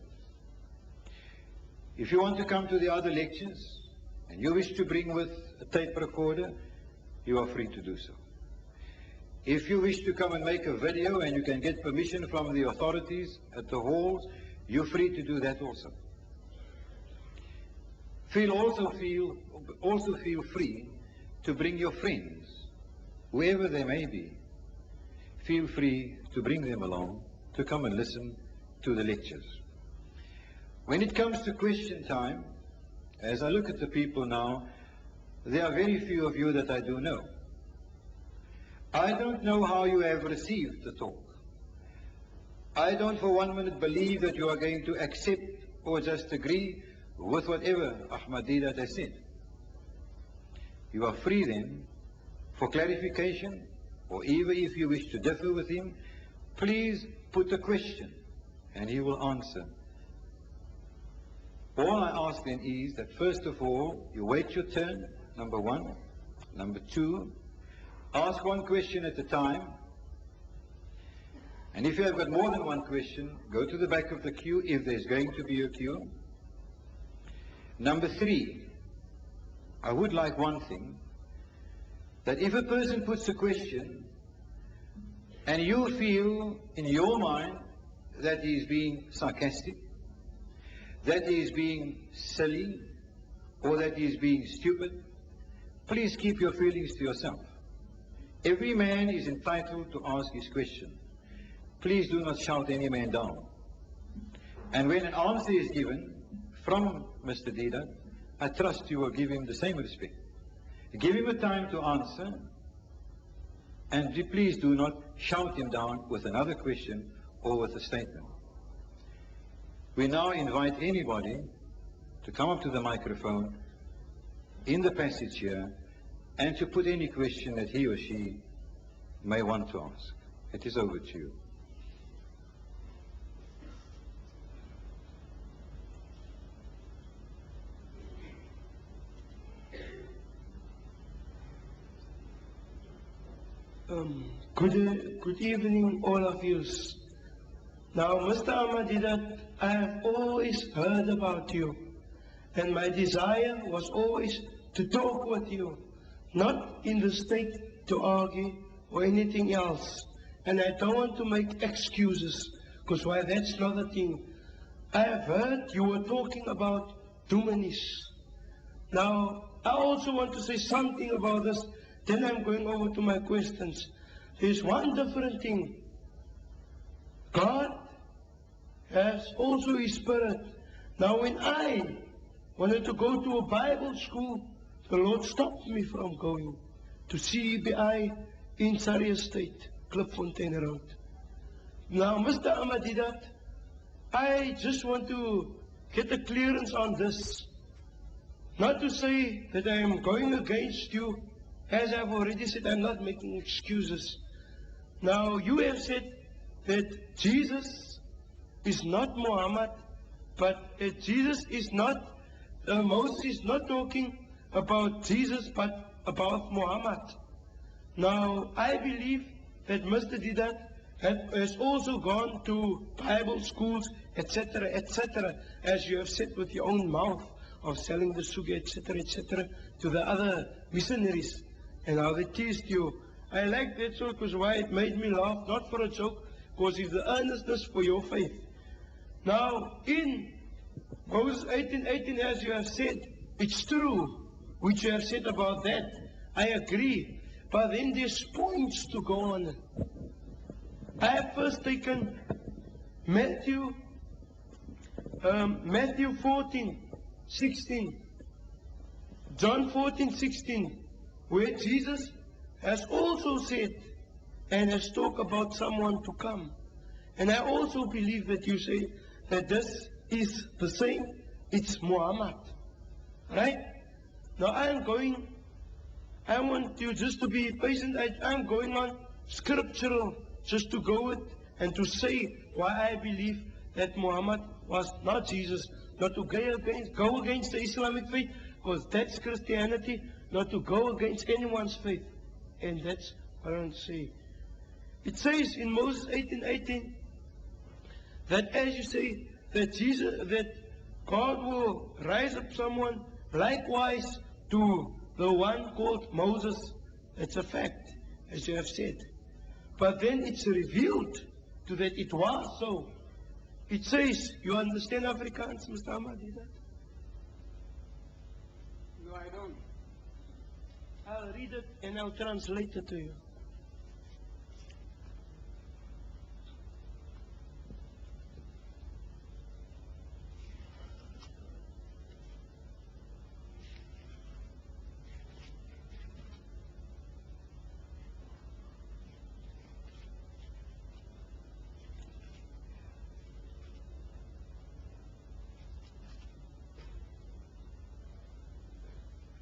If you want to come to the other lectures and you wish to bring with a tape recorder, you are free to do so. If you wish to come and make a video and you can get permission from the authorities at the halls, you're free to do that also. Also feel free to bring your friends, whoever they may be. Feel free to bring them along to come and listen to the lectures. When it comes to question time, as I look at the people now, there are very few of you that I do know. I don't know how you have received the talk. I don't for 1 minute believe that you are going to accept or just agree with whatever Ahmad Deedat has said. You are free then for clarification, or even if you wish to differ with him, please put a question and he will answer All I ask then is that first of all, you wait your turn, number one. Number two, ask one question at a time. And if you have got more than one question, go to the back of the queue if there's going to be a queue. Number three, I would like one thing, that if a person puts a question and you feel in your mind that he is being sarcastic, that he is being silly, or that he is being stupid, please keep your feelings to yourself. Every man is entitled to ask his question. Please do not shout any man down. And when an answer is given from Mr. Didat, I trust you will give him the same respect. Give him a time to answer, and please do not shout him down with another question or with a statement. We now invite anybody to come up to the microphone in the passage here and to put any question that he or she may want to ask. It is over to you. Good evening, all of you. Now, Mr. Ahmadidat, I have always heard about you, and my desire was always to talk with you, not in the state to argue or anything else. And I don't want to make excuses, because why, that's not the thing. I have heard you were talking about Dominis. Now, I also want to say something about this. Then I'm going over to my questions. There's one different thing. God has also His Spirit. Now, when I wanted to go to a Bible school, the Lord stopped me from going to CBI in Surrey Estate, Klipfontein Road. Now, Mr. Ahmadidat, I just want to get a clearance on this. Not to say that I am going against you. As I've already said, I'm not making excuses. Now, you have said that Jesus is not Muhammad, but that Jesus is not, Moses is not talking about Jesus, but about Muhammad. Now, I believe that Mr. Didat has also gone to Bible schools, etc., as you have said with your own mouth, of selling the sugar, etc., to the other missionaries, and how they teased you. I like that so, because why, it made me laugh, not for a joke, because it's the earnestness for your faith. Now, in Moses 18:18, as you have said, it's true, which you have said about that. I agree. But then there's points to go on. I have first taken Matthew 14:16, John 14:16, where Jesus has also said and has talked about someone to come. And I also believe that you say that this is the same, it's Muhammad. Right? Now I want you just to be patient. I'm going on scriptural, just to go with and to say why I believe that Muhammad was not Jesus, not to go against the Islamic faith, because that's Christianity, not to go against anyone's faith. And that's what I want to say. It says in Moses 18:18 that, as you say, that God will rise up someone likewise to the one called Moses. It's a fact, as you have said. But then it's revealed to that it was so. It says, you understand Afrikaans, Mr. Ahmadidat? No, I don't. I'll read it and I'll translate it to you.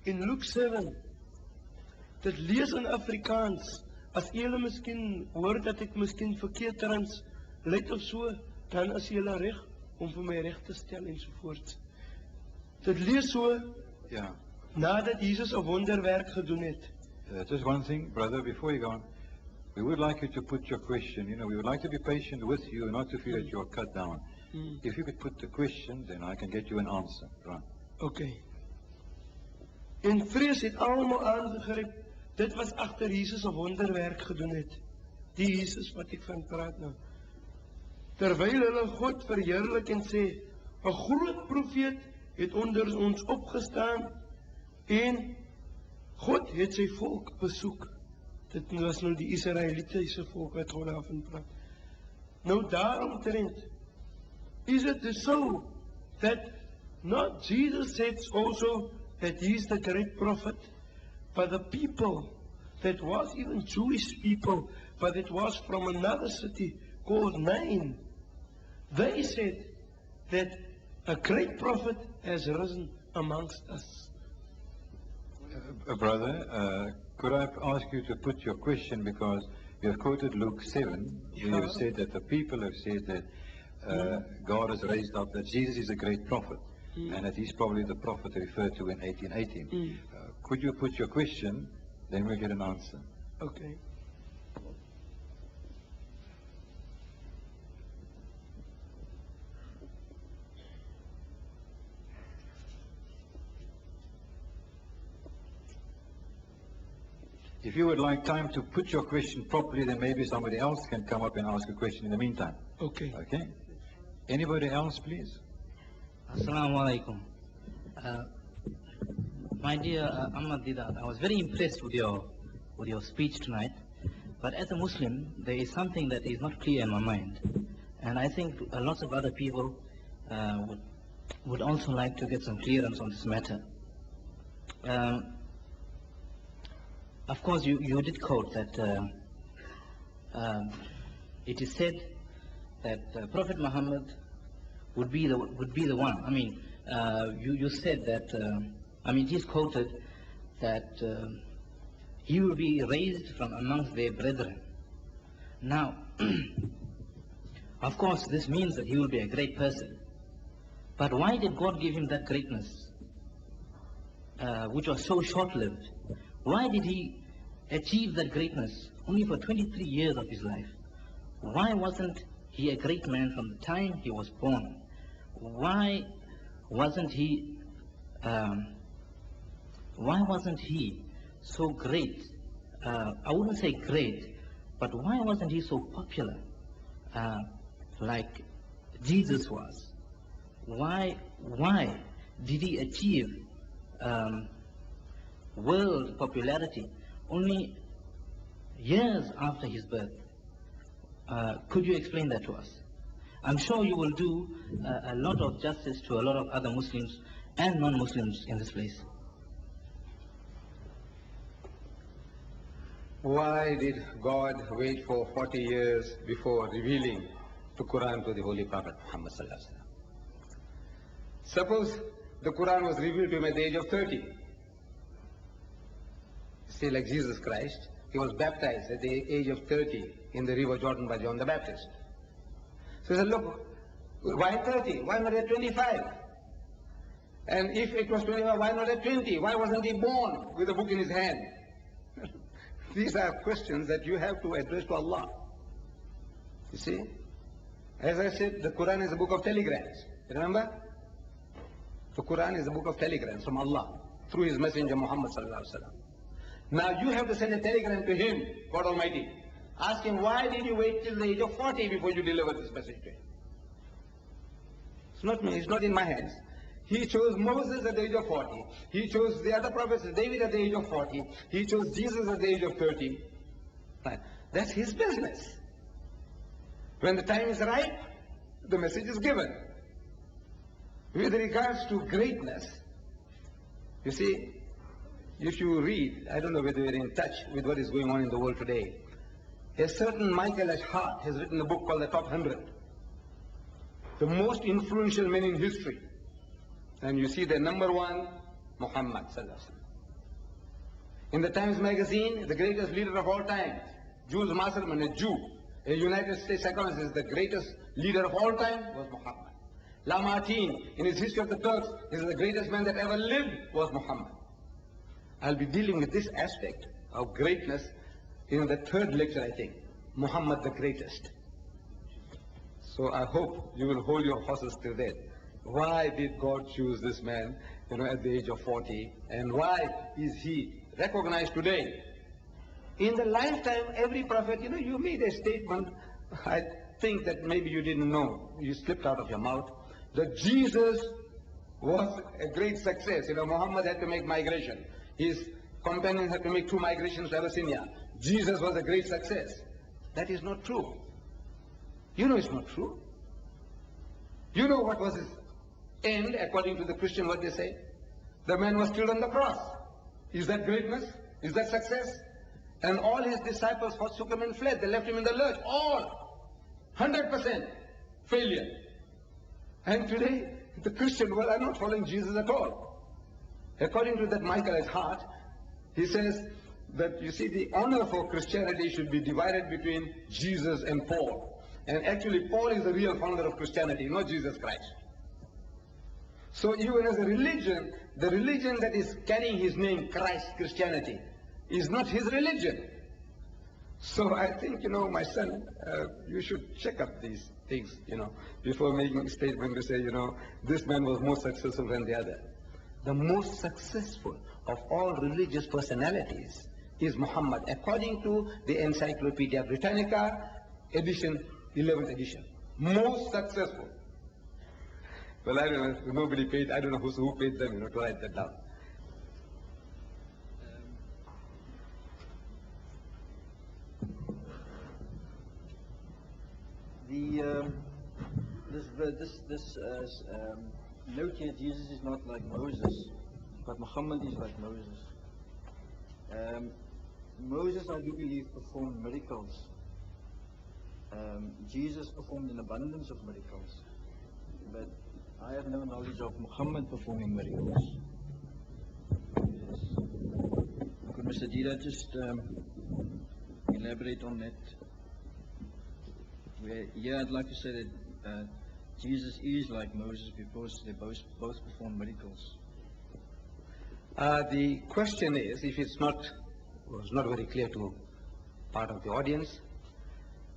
In Luke 7, dit lees in Afrikaans. As julle miskien hoor dat ek miskien verkeerd translate of so, dan is julle reg om vir my reg te stel ensovoorts. Dit lees so Yeah. nadat Jesus 'n wonderwerk gedoen het. Just one thing, brother, before you go on. We would like you to put your question. You know, we would like to be patient with you and not to feel that you're cut down. If you could put the question, then I can get you an answer. Right. Okay. En vrees het almal aangegryp. Dit was agter Jesus 'n wonderwerk gedoen het. Die Jesus wat ek van praat nou. Terwyl hulle God verheerlik en sê, 'n groot profeet het onder ons opgestaan en God het sy volk besoek. Dit was nou die Israelitiese volk wat God daarvan praat. Nou daaromtrent is it so that not Jesus said also that he is the great prophet, but the people that was even Jewish people, but it was from another city called Nain. They said that a great prophet has risen amongst us. Brother, could I ask you to put your question, because you have quoted Luke 7, where you said that the people have said that God has raised up, that Jesus is a great prophet, and that he's probably the prophet referred to in 1818. Could you put your question, then we'll get an answer. Okay. If you would like time to put your question properly, then maybe somebody else can come up and ask a question in the meantime. Okay. Okay? Anybody else, please? Assalamu alaikum. My dear Ahmad Didat, I was very impressed with your speech tonight. But as a Muslim, there is something that is not clear in my mind. And I think lots of other people would also like to get some clearance on this matter. Of course, you did quote that it is said that Prophet Muhammad would be the one. I mean, you said that. I mean, it is quoted that he will be raised from amongst their brethren. Now, of course, this means that he will be a great person. But why did God give him that greatness, which was so short-lived? Why did he achieve that greatness only for 23 years of his life? Why wasn't he a great man from the time he was born? Why wasn't he so great? I wouldn't say great, but why wasn't he so popular like Jesus was? Why did he achieve world popularity only years after his birth? Could you explain that to us? I'm sure you will do a lot of justice to a lot of other Muslims and non-Muslims in this place. Why did God wait for 40 years before revealing the Quran to the Holy Prophet Muhammad sallallahu alaihi wasallam? Suppose the Quran was revealed to him at the age of 30. Say like Jesus Christ, he was baptized at the age of 30 in the river Jordan by John the Baptist. So he said, look, why 30? Why not at 25? And if it was 25, why not at 20? Why wasn't he born with a book in his hand? These are questions that you have to address to Allah. You see? As I said, the Quran is a book of telegrams. Remember? The Quran is a book of telegrams from Allah through His Messenger Muhammad sallallahu alaihi wasallam. Now you have to send a telegram to Him, God Almighty. Ask Him, why did you wait till the age of 40 before you deliver this message to Him? It's not me, it's not in my hands. He chose Moses at the age of 40. He chose the other prophets, David at the age of 40. He chose Jesus at the age of 30. That's His business. When the time is right, the message is given. With regards to greatness, you see, if you read, I don't know whether you're in touch with what is going on in the world today. A certain Michael H. Hart has written a book called The Top 100. The most influential men in history. And you see the number one, Muhammad sallallahu alaihi wasallam. In the Times magazine, the greatest leader of all time, Jules Masterman, a Jew, a United States psychologist, the greatest leader of all time was Muhammad. Lamartine, in his History of the Turks, he says the greatest man that ever lived was Muhammad. I'll be dealing with this aspect of greatness in the third lecture, I think. Muhammad the greatest. So I hope you will hold your horses till then. Why did God choose this man, at the age of 40? And why is he recognized today? In the lifetime, every prophet, you made a statement, I think that maybe you didn't know, you slipped out of your mouth, that Jesus was a great success. Muhammad had to make migration. His companions had to make 2 migrations to Abyssinia. Jesus was a great success. That is not true. You know it's not true. You know what was his end, according to the Christian, what they say? The man was killed on the cross. Is that greatness? Is that success? And all his disciples forsook him and fled. They left him in the lurch. All. 100% failure. And today, the Christian world are not following Jesus at all. According to that Michael S. Hart, he says that, you see, the honor for Christianity should be divided between Jesus and Paul. And actually, Paul is the real founder of Christianity, not Jesus Christ. So even as a religion, the religion that is carrying his name, Christ, Christianity, is not his religion. So I think, my son, you should check up these things, before making a statement to say, this man was more successful than the other. The most successful of all religious personalities is Muhammad, according to the Encyclopedia Britannica, edition, 11th edition. Most successful. Well, I don't know, nobody paid, I don't know who paid them, to write that down. Note here, Jesus is not like Moses, but Muhammad is like Moses. Moses, I do believe, performed miracles. Jesus performed an abundance of miracles, but I have no knowledge of Muhammad performing miracles. Yes. Could Mr. Dida just elaborate on that? Yeah, I'd like to say that Jesus is like Moses because they both perform miracles. The question is, if it's was not very clear to part of the audience,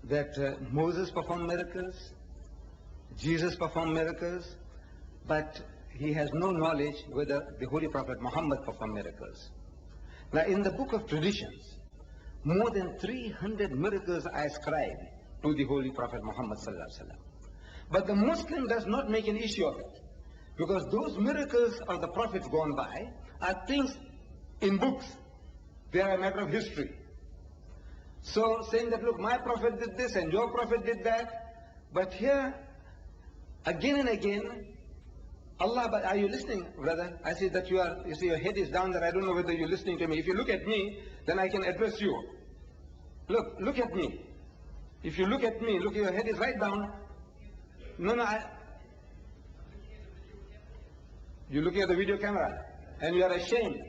that Moses performed miracles, Jesus performed miracles, but he has no knowledge whether the Holy Prophet Muhammad performed miracles. Now, in the book of traditions, more than 300 miracles are ascribed to the Holy Prophet Muhammad sallallahu alaihi wasallam. But the Muslim does not make an issue of it, because those miracles of the prophets gone by are things in books. They are a matter of history. So saying that, look, my prophet did this and your prophet did that, but here, again and again, Allah, but are you listening, brother? I see that you see your head is down there. I don't know whether you're listening to me. If you look at me, then I can address you. Look at me. If you look at me, your head is right down. No, you're looking at the video camera and you are ashamed.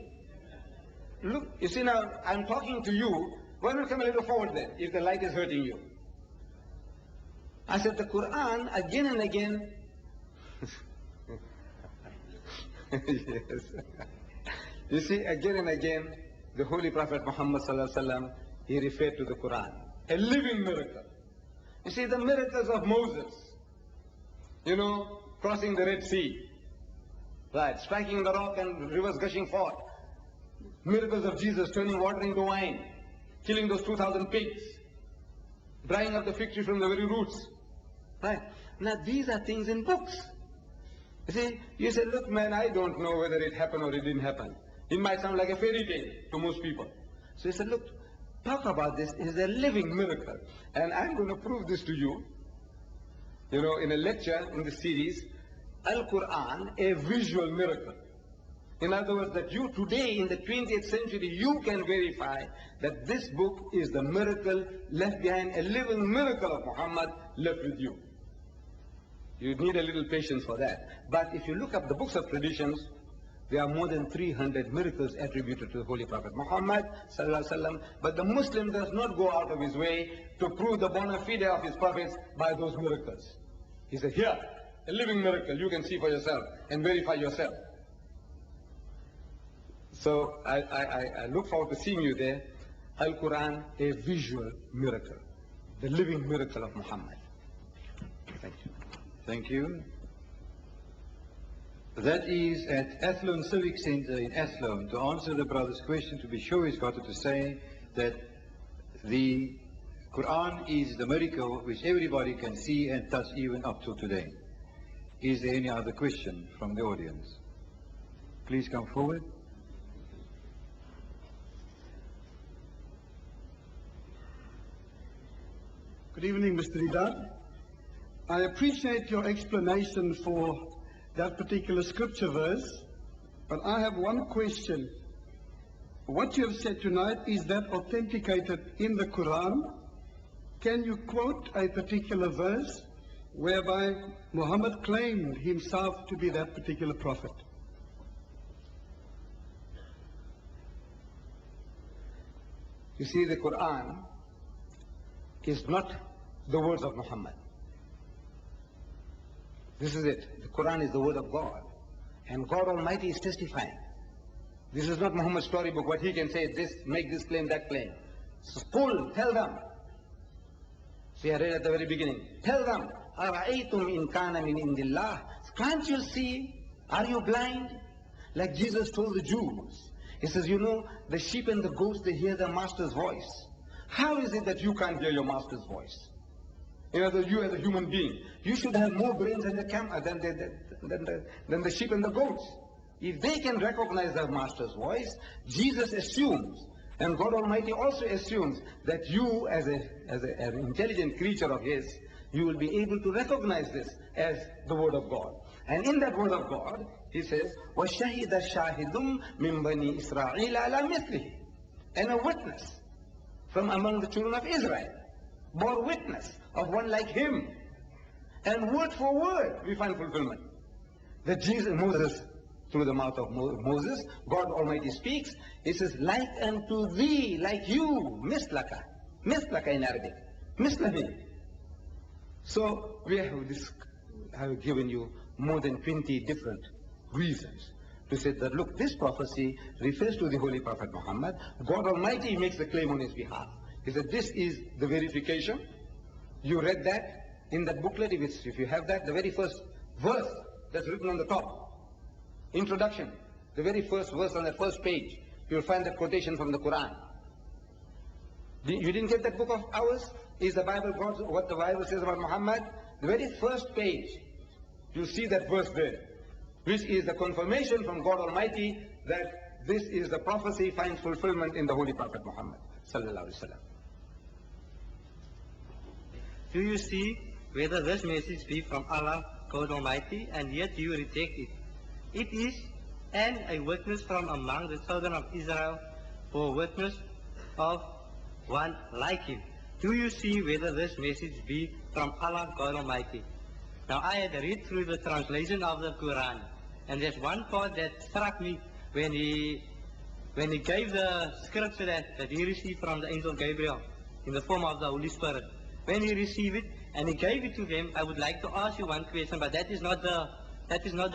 Look, you see now, I'm talking to you. Why don't you come a little forward then, if the light is hurting you? I said the Quran again and again. Yes. You see, again and again, the Holy Prophet Muhammad sallallahu alaihi wasallam, he referred to the Quran, a living miracle. You see, the miracles of Moses, crossing the Red Sea, right, striking the rock and rivers gushing forth. Miracles of Jesus turning water into wine, killing those 2,000 pigs, drying up the fig tree from the very roots. Right. Now these are things in books. You see, you say, look man, I don't know whether it happened or it didn't happen. It might sound like a fairy tale to most people. So he said, look, talk about this. It is a living miracle. And I'm going to prove this to you. In a lecture in the series, Al-Quran, a visual miracle. In other words, that you today in the 20th century, you can verify that this book is the miracle left behind, a living miracle of Muhammad left with you. You need a little patience for that. But if you look up the books of traditions, there are more than 300 miracles attributed to the Holy Prophet Muhammad sallallahu alaihi wasallam. But the Muslim does not go out of his way to prove the bona fide of his prophets by those miracles. He said, here, a living miracle. You can see for yourself and verify yourself. So I look forward to seeing you there. Al-Quran, a visual miracle, the living miracle of Muhammad. Thank you. Thank you. That is at Athlone Civic Center in Athlone. To answer the brother's question, to be sure, he's got to say that the Quran is the miracle which everybody can see and touch even up to today. Is there any other question from the audience? Please come forward. Good evening, Mr. Ridad. I appreciate your explanation for that particular scripture verse, but I have one question. What you have said tonight, is that authenticated in the Quran? Can you quote a particular verse whereby Muhammad claimed himself to be that particular prophet? You see, the Quran is not the words of Muhammad. This is it. The Quran is the word of God. And God Almighty is testifying. This is not Muhammad's storybook. What he can say is this, make this claim, that claim. So, Qul, tell them. See, I read at the very beginning. Tell them, أَرَأَيْتُمْ إِنْ كَانَ مِنْ عِنْدِ اللَّهِ. Can't you see? Are you blind? Like Jesus told the Jews. He says, you know, the sheep and the goats, they hear their master's voice. How is it that you can't hear your master's voice? You know, you as a human being, you should have more brains than the sheep and the goats. If they can recognize their master's voice, Jesus assumes, and God Almighty also assumes, that you as an intelligent creature of His, you will be able to recognize this as the word of God. And in that word of God, He says, وَشَهِدَ شَاهِدٌ مِّن بَنِي إِسْرَائِيلَ عَلَى مِثْلِهِ. And a witness from among the children of Israel bore witness of one like him. And word for word, we find fulfillment. That Moses, through the mouth of Moses, God Almighty speaks. He says, like unto thee, like you, mislaka. Mislaka in Arabic. Mislahi. So we have given you more than 20 different reasons to say that, look, this prophecy refers to the Holy Prophet Muhammad. God Almighty makes the claim on his behalf. He said, this is the verification. You read that in that booklet. If you have that, the very first verse that's written on the top. Introduction. The very first verse on the first page. You'll find that quotation from the Quran. You didn't get that book of ours? Is the Bible what the Bible says about Muhammad? The very first page. You'll see that verse there, which is the confirmation from God Almighty that this is the prophecy finds fulfillment in the Holy Prophet Muhammad sallallahu alaihi wasallam. Do you see whether this message be from Allah, God Almighty, and yet you reject it? It is, and a witness from among the children of Israel, or witness of one like him. Do you see whether this message be from Allah, God Almighty? Now I had read through the translation of the Quran, and there's one part that struck me when he gave the scripture that he received from the angel Gabriel in the form of the Holy Spirit. When he received it and he gave it to them, I would like to ask you one question, but that is not the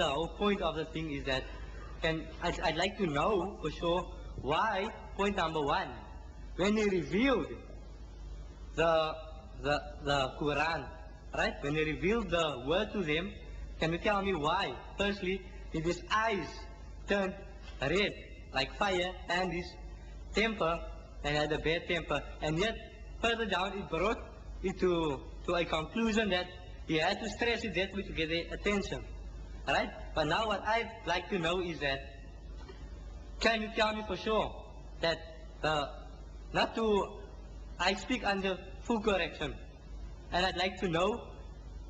whole point of the thing. Is that I'd like to know for sure why, point number one, when he revealed the Quran, right? When he revealed the word to them, can you tell me why? Firstly, if his eyes turned red like fire and his temper, and had a bad temper, and yet further down it brought it to a conclusion that he had to stress it that way to get their attention. Right? But now what I'd like to know is that, can you tell me for sure that I speak under full correction, and I'd like to know,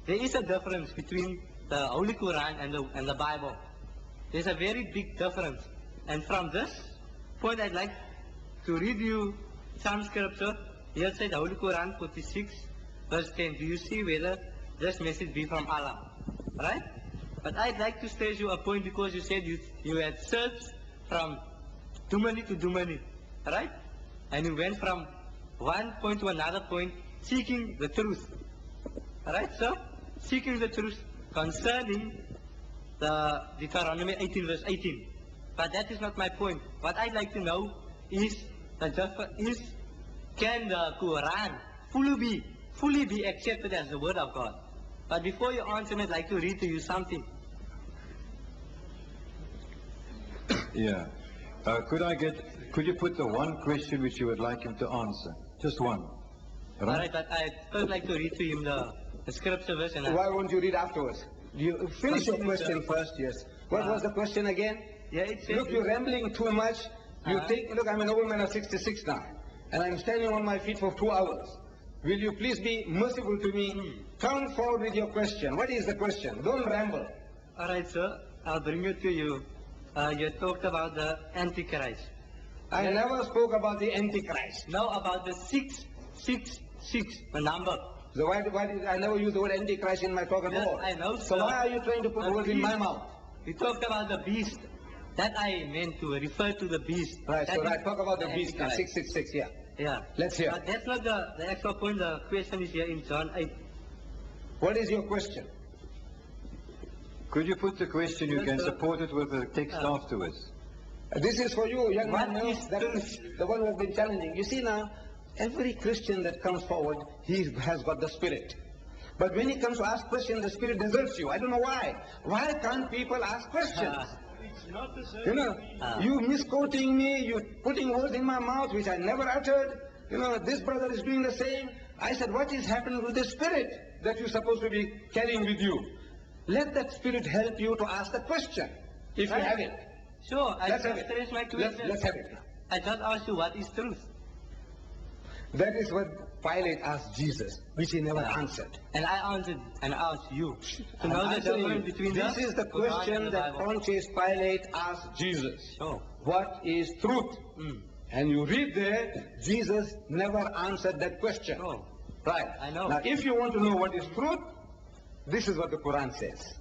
there is a difference between the Holy Quran and the Bible. There's a very big difference. And from this point, I'd like to read you some scripture. Here it says, the Holy Quran 46, verse 10. Do you see whether this message be from Allah? Right? But I'd like to stress you a point, because you said you had searched from Dumani to Dumani. Right? And you went from one point to another point, seeking the truth. Alright, so, seeking the truth. concerning the Deuteronomy 18 verse 18. But that is not my point. What I'd like to know is, can the Quran fully be accepted as the word of God? But before you answer, I'd like to read to you something. Yeah. Could you put the one question which you would like him to answer? Just one. Alright, but I'd first like to read to him the scripture verse. And Why won't you read afterwards? You finish your question first, yes. What was the question again? Yeah, it says, Look, you're rambling too much. Look, I'm an old man of 66 now, and I'm standing on my feet for 2 hours. Will you please be merciful to me? Come forward with your question. What is the question? Don't ramble. Alright, sir, I'll bring it to you. You talked about the Antichrist. I never spoke about the Antichrist. Now about the 666, the number. So why did I never use the word Antichrist in my talk at Yes, all? I know, So sir. why are you trying to put words in my mouth? You talked about the beast. That I meant to refer to the beast. Right, That so is right, talk about the beast in Antichrist. 666, yeah. Yeah. Let's hear. But that's not the actual point. The question is here in John 8. What is your question? Could you put the question? You Yes, can sir. support it with the text afterwards. This is for you, young What man. is That is the one who has been challenging. You see now, every Christian that comes forward, he has got the Spirit. But when he comes to ask questions, the Spirit deserts you. I don't know why. Why can't people ask questions? You know, you misquoting me, you putting words in my mouth which I never uttered. You know, this brother is doing the same. I said, what is happening with the Spirit that you're supposed to be carrying with you? Let that Spirit help you to ask the question, if you have it. Sure, I Let's just have it. finished my question. Let's have it. I just asked you what is truth. That is what Pilate asked Jesus, which he never answered. And I answered and asked you to know I'm the answering difference you. between This is the Quran question and the that Bible. Pontius Pilate asked Jesus. Sure. What is truth? And you read there, Jesus never answered that question. Sure. Right. I know. Now, if you want to know what is truth, this is what the Quran says.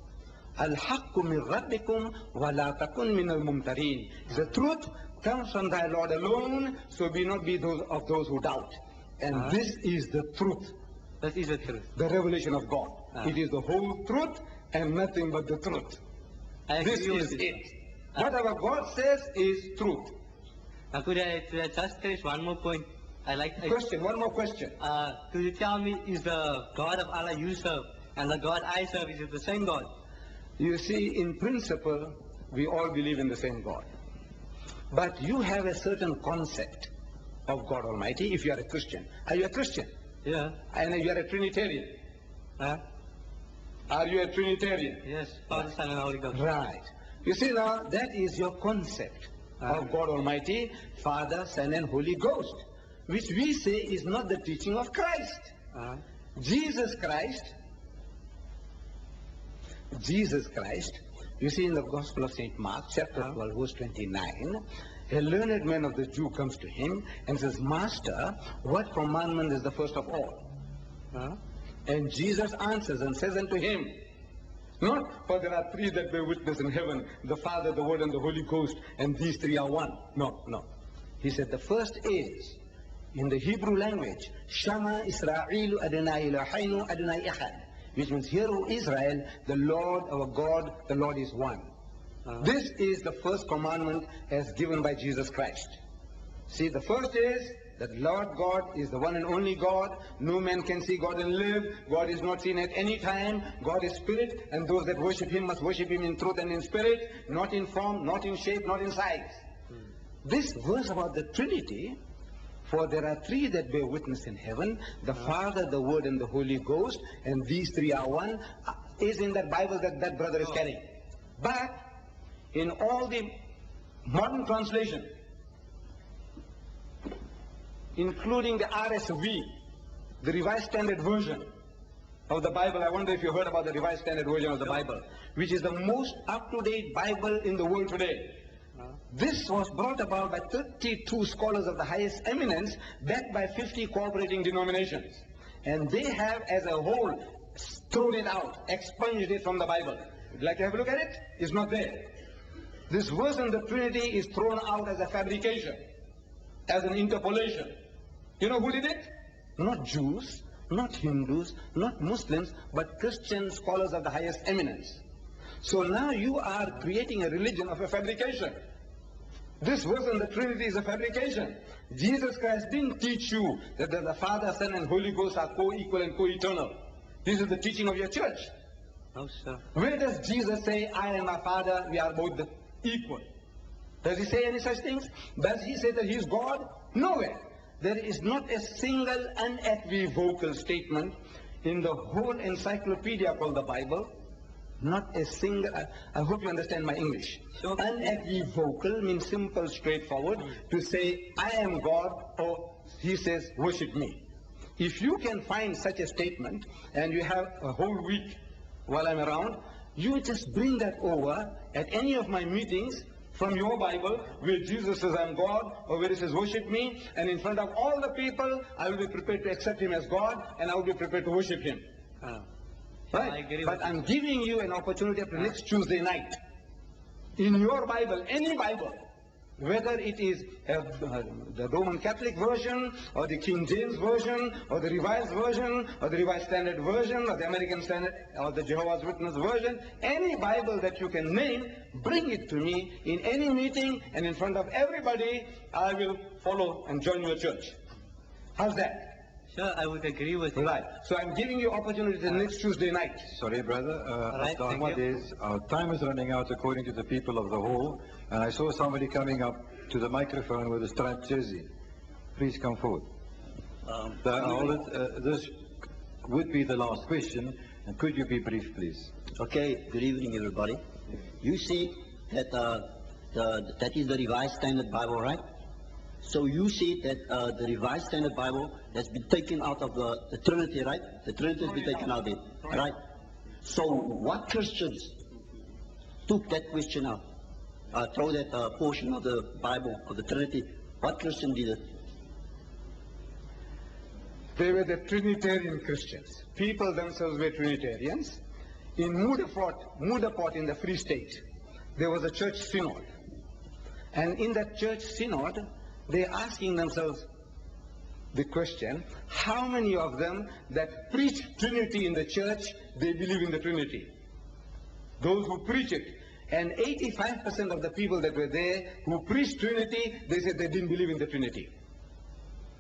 Al-haqqu min rabbikum wa la takun min al-mumtarin. The truth comes from thy Lord alone, so be not be those of those who doubt. And this is the truth, That is the truth. the revelation of God. It is the whole truth and nothing but the truth. I This agree is with you. it. Whatever God says is truth. Now could I just finish one more point? Question, one more question. Could you tell me, is the God of Allah you serve and the God I serve, is it the same God? You see, in principle, we all believe in the same God. But you have a certain concept of God Almighty if you are a Christian. Are you a Christian? Yeah. And you are a Trinitarian. Huh? Are you a Trinitarian? Yes, Father, Son, and Holy Ghost. Right. You see now, that is your concept of God Almighty, Father, Son, and Holy Ghost, which we say is not the teaching of Christ. Jesus Christ, you see in the Gospel of St. Mark, chapter 12, verse 29, a learned man of the Jew comes to him and says, Master, what commandment is the first of all? And Jesus answers and says unto him, not, for there are three that bear witness in heaven, the Father, the Word, and the Holy Ghost, and these three are one. No. He said the first is, in the Hebrew language, Shama Israelu Adonai Eloheinu Adonai Echad, which means, hear, O Israel, the Lord our God, the Lord is one. This is the first commandment as given by Jesus Christ. See, the first is that Lord God is the one and only God. No man can see God and live. God is not seen at any time. God is spirit, and those that worship him must worship him in truth and in spirit, not in form, not in shape, not in size. This verse about the Trinity, for there are three that bear witness in heaven, the Father, the Word, and the Holy Ghost, and these three are one, is in that Bible that brother is carrying. But in all the modern translation, including the RSV, the Revised Standard Version of the Bible. I wonder if you heard about the Revised Standard Version of the Bible, which is the most up-to-date Bible in the world today. This was brought about by 32 scholars of the highest eminence, backed by 50 cooperating denominations. And they have, as a whole, thrown it out, expunged it from the Bible. Would you like to have a look at it? It's not there. This verse in the Trinity is thrown out as a fabrication, as an interpolation. You know who did it? Not Jews, not Hindus, not Muslims, but Christian scholars of the highest eminence. So now you are creating a religion of a fabrication. This verse on the Trinity is a fabrication. Jesus Christ didn't teach you that the Father, Son and Holy Ghost are co-equal and co-eternal. This is the teaching of your church. No, sir. Where does Jesus say, I and my Father, we are both equal? Does he say any such things? Does he say that he is God? Nowhere. There is not a single unequivocal statement in the whole encyclopedia called the Bible. Not a single, I hope you understand my English. Sure. Unequivocal means simple, straightforward, to say, I am God, or he says, worship me. If you can find such a statement, and you have a whole week while I'm around, you just bring that over at any of my meetings from your Bible, where Jesus says, I'm God, or where it says, worship me, and in front of all the people, I will be prepared to accept him as God, and I will be prepared to worship him. I Right? agree But with I'm giving you an opportunity after next Tuesday night. In your Bible, any Bible, whether it is the Roman Catholic version, or the King James version, or the Revised version, or the Revised Standard version, or the American Standard, or the Jehovah's Witness version, any Bible that you can name, bring it to me in any meeting, and in front of everybody, I will follow and join your church. How's that? Sure, I would agree with you. Right. So I'm giving you opportunity the next Tuesday night. Sorry, brother. right, Dr. thank Ahmad, you. our time is running out according to the people of the hall, and I saw somebody coming up to the microphone with a striped jersey. Please come forward. This would be the last question, and could you be brief, please? Okay, good evening, everybody. You see that that is the Revised Standard Bible, right? So you see that the Revised Standard Bible has been taken out of the Trinity, right? The Trinity has been taken out of it, right? So what Christians took that question out? Throw that portion of the Bible, of the Trinity. What Christian did it? They were the Trinitarian Christians. People themselves were Trinitarians. In Moederpoort in the Free State, there was a church synod. And in that church synod, they're asking themselves the question, how many of them that preach Trinity in the church, they believe in the Trinity? Those who preach it. And 85% of the people that were there who preached Trinity, they said they didn't believe in the Trinity.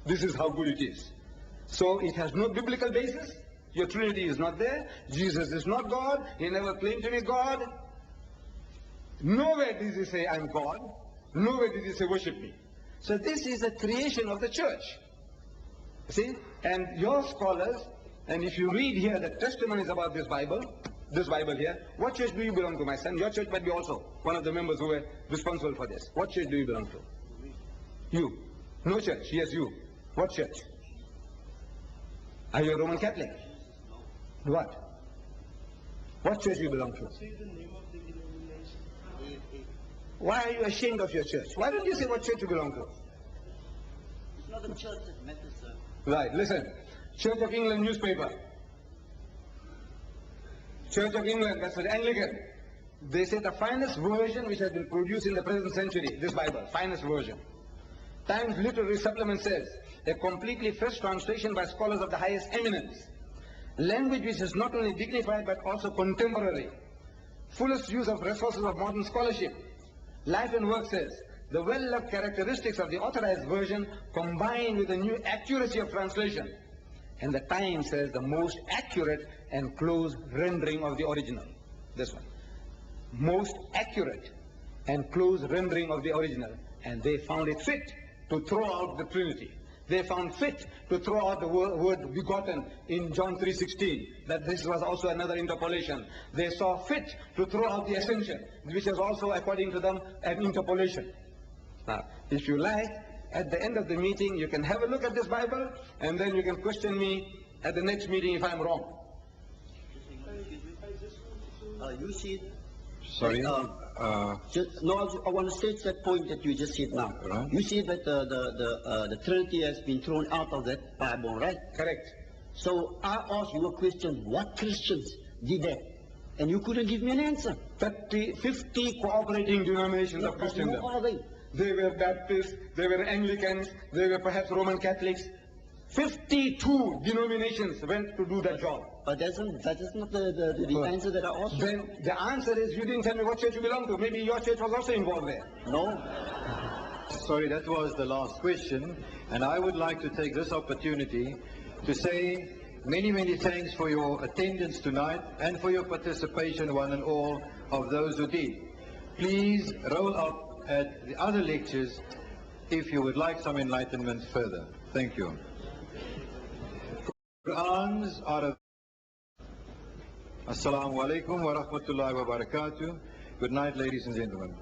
This is how good it is. So it has no biblical basis. Your Trinity is not there. Jesus is not God. He never claimed to be God. Nowhere did he say, I'm God. Nowhere did he say, worship me. So this is a creation of the church. See? And your scholars, and if you read here the testimonies about this Bible here, what church do you belong to, my son? Your church might be also one of the members who were responsible for this. What church do you belong to? You. No church. Yes, you. What church? Are you a Roman Catholic? What? What church do you belong to? Why are you ashamed of your church? Why don't you say what church you belong to? It's not the church that matters, sir. Right, listen. Church of England newspaper. Church of England, that's the Anglican. They say the finest version which has been produced in the present century, this Bible, finest version. Times Literary Supplement says, a completely fresh translation by scholars of the highest eminence. Language which is not only dignified but also contemporary. Fullest use of resources of modern scholarship. Life and Work says, the well-loved characteristics of the authorized version combined with the new accuracy of translation. And the Times says the most accurate and close rendering of the original. This one. Most accurate and close rendering of the original. And they found it fit to throw out the Trinity. They found fit to throw out the word begotten in John 3:16, that this was also another interpolation. They saw fit to throw out the ascension, which is also, according to them, an interpolation. Now, if you like, at the end of the meeting, you can have a look at this Bible, and then you can question me at the next meeting if I'm wrong. You see, Sorry? no, I want to state that point that you just said now. Right. You see that the Trinity has been thrown out of that Bible, right? Correct. So I asked you a question, what Christians did that? And you couldn't give me an answer. 50 cooperating denominations of Christendom. Who are they? They were Baptists, they were Anglicans, they were perhaps Roman Catholics. 52 denominations went to do that job. But that is not the answer that I asked. Then the answer is, you didn't tell me what church you belong to. Maybe your church was also involved there. No. Sorry, that was the last question. And I would like to take this opportunity to say many, many thanks for your attendance tonight and for your participation, one and all of those who did. Please roll up at the other lectures if you would like some enlightenment further. Thank you. Qur'ans are Assalamu alaikum wa rahmatullahi wa barakatuh. Good night, ladies and gentlemen.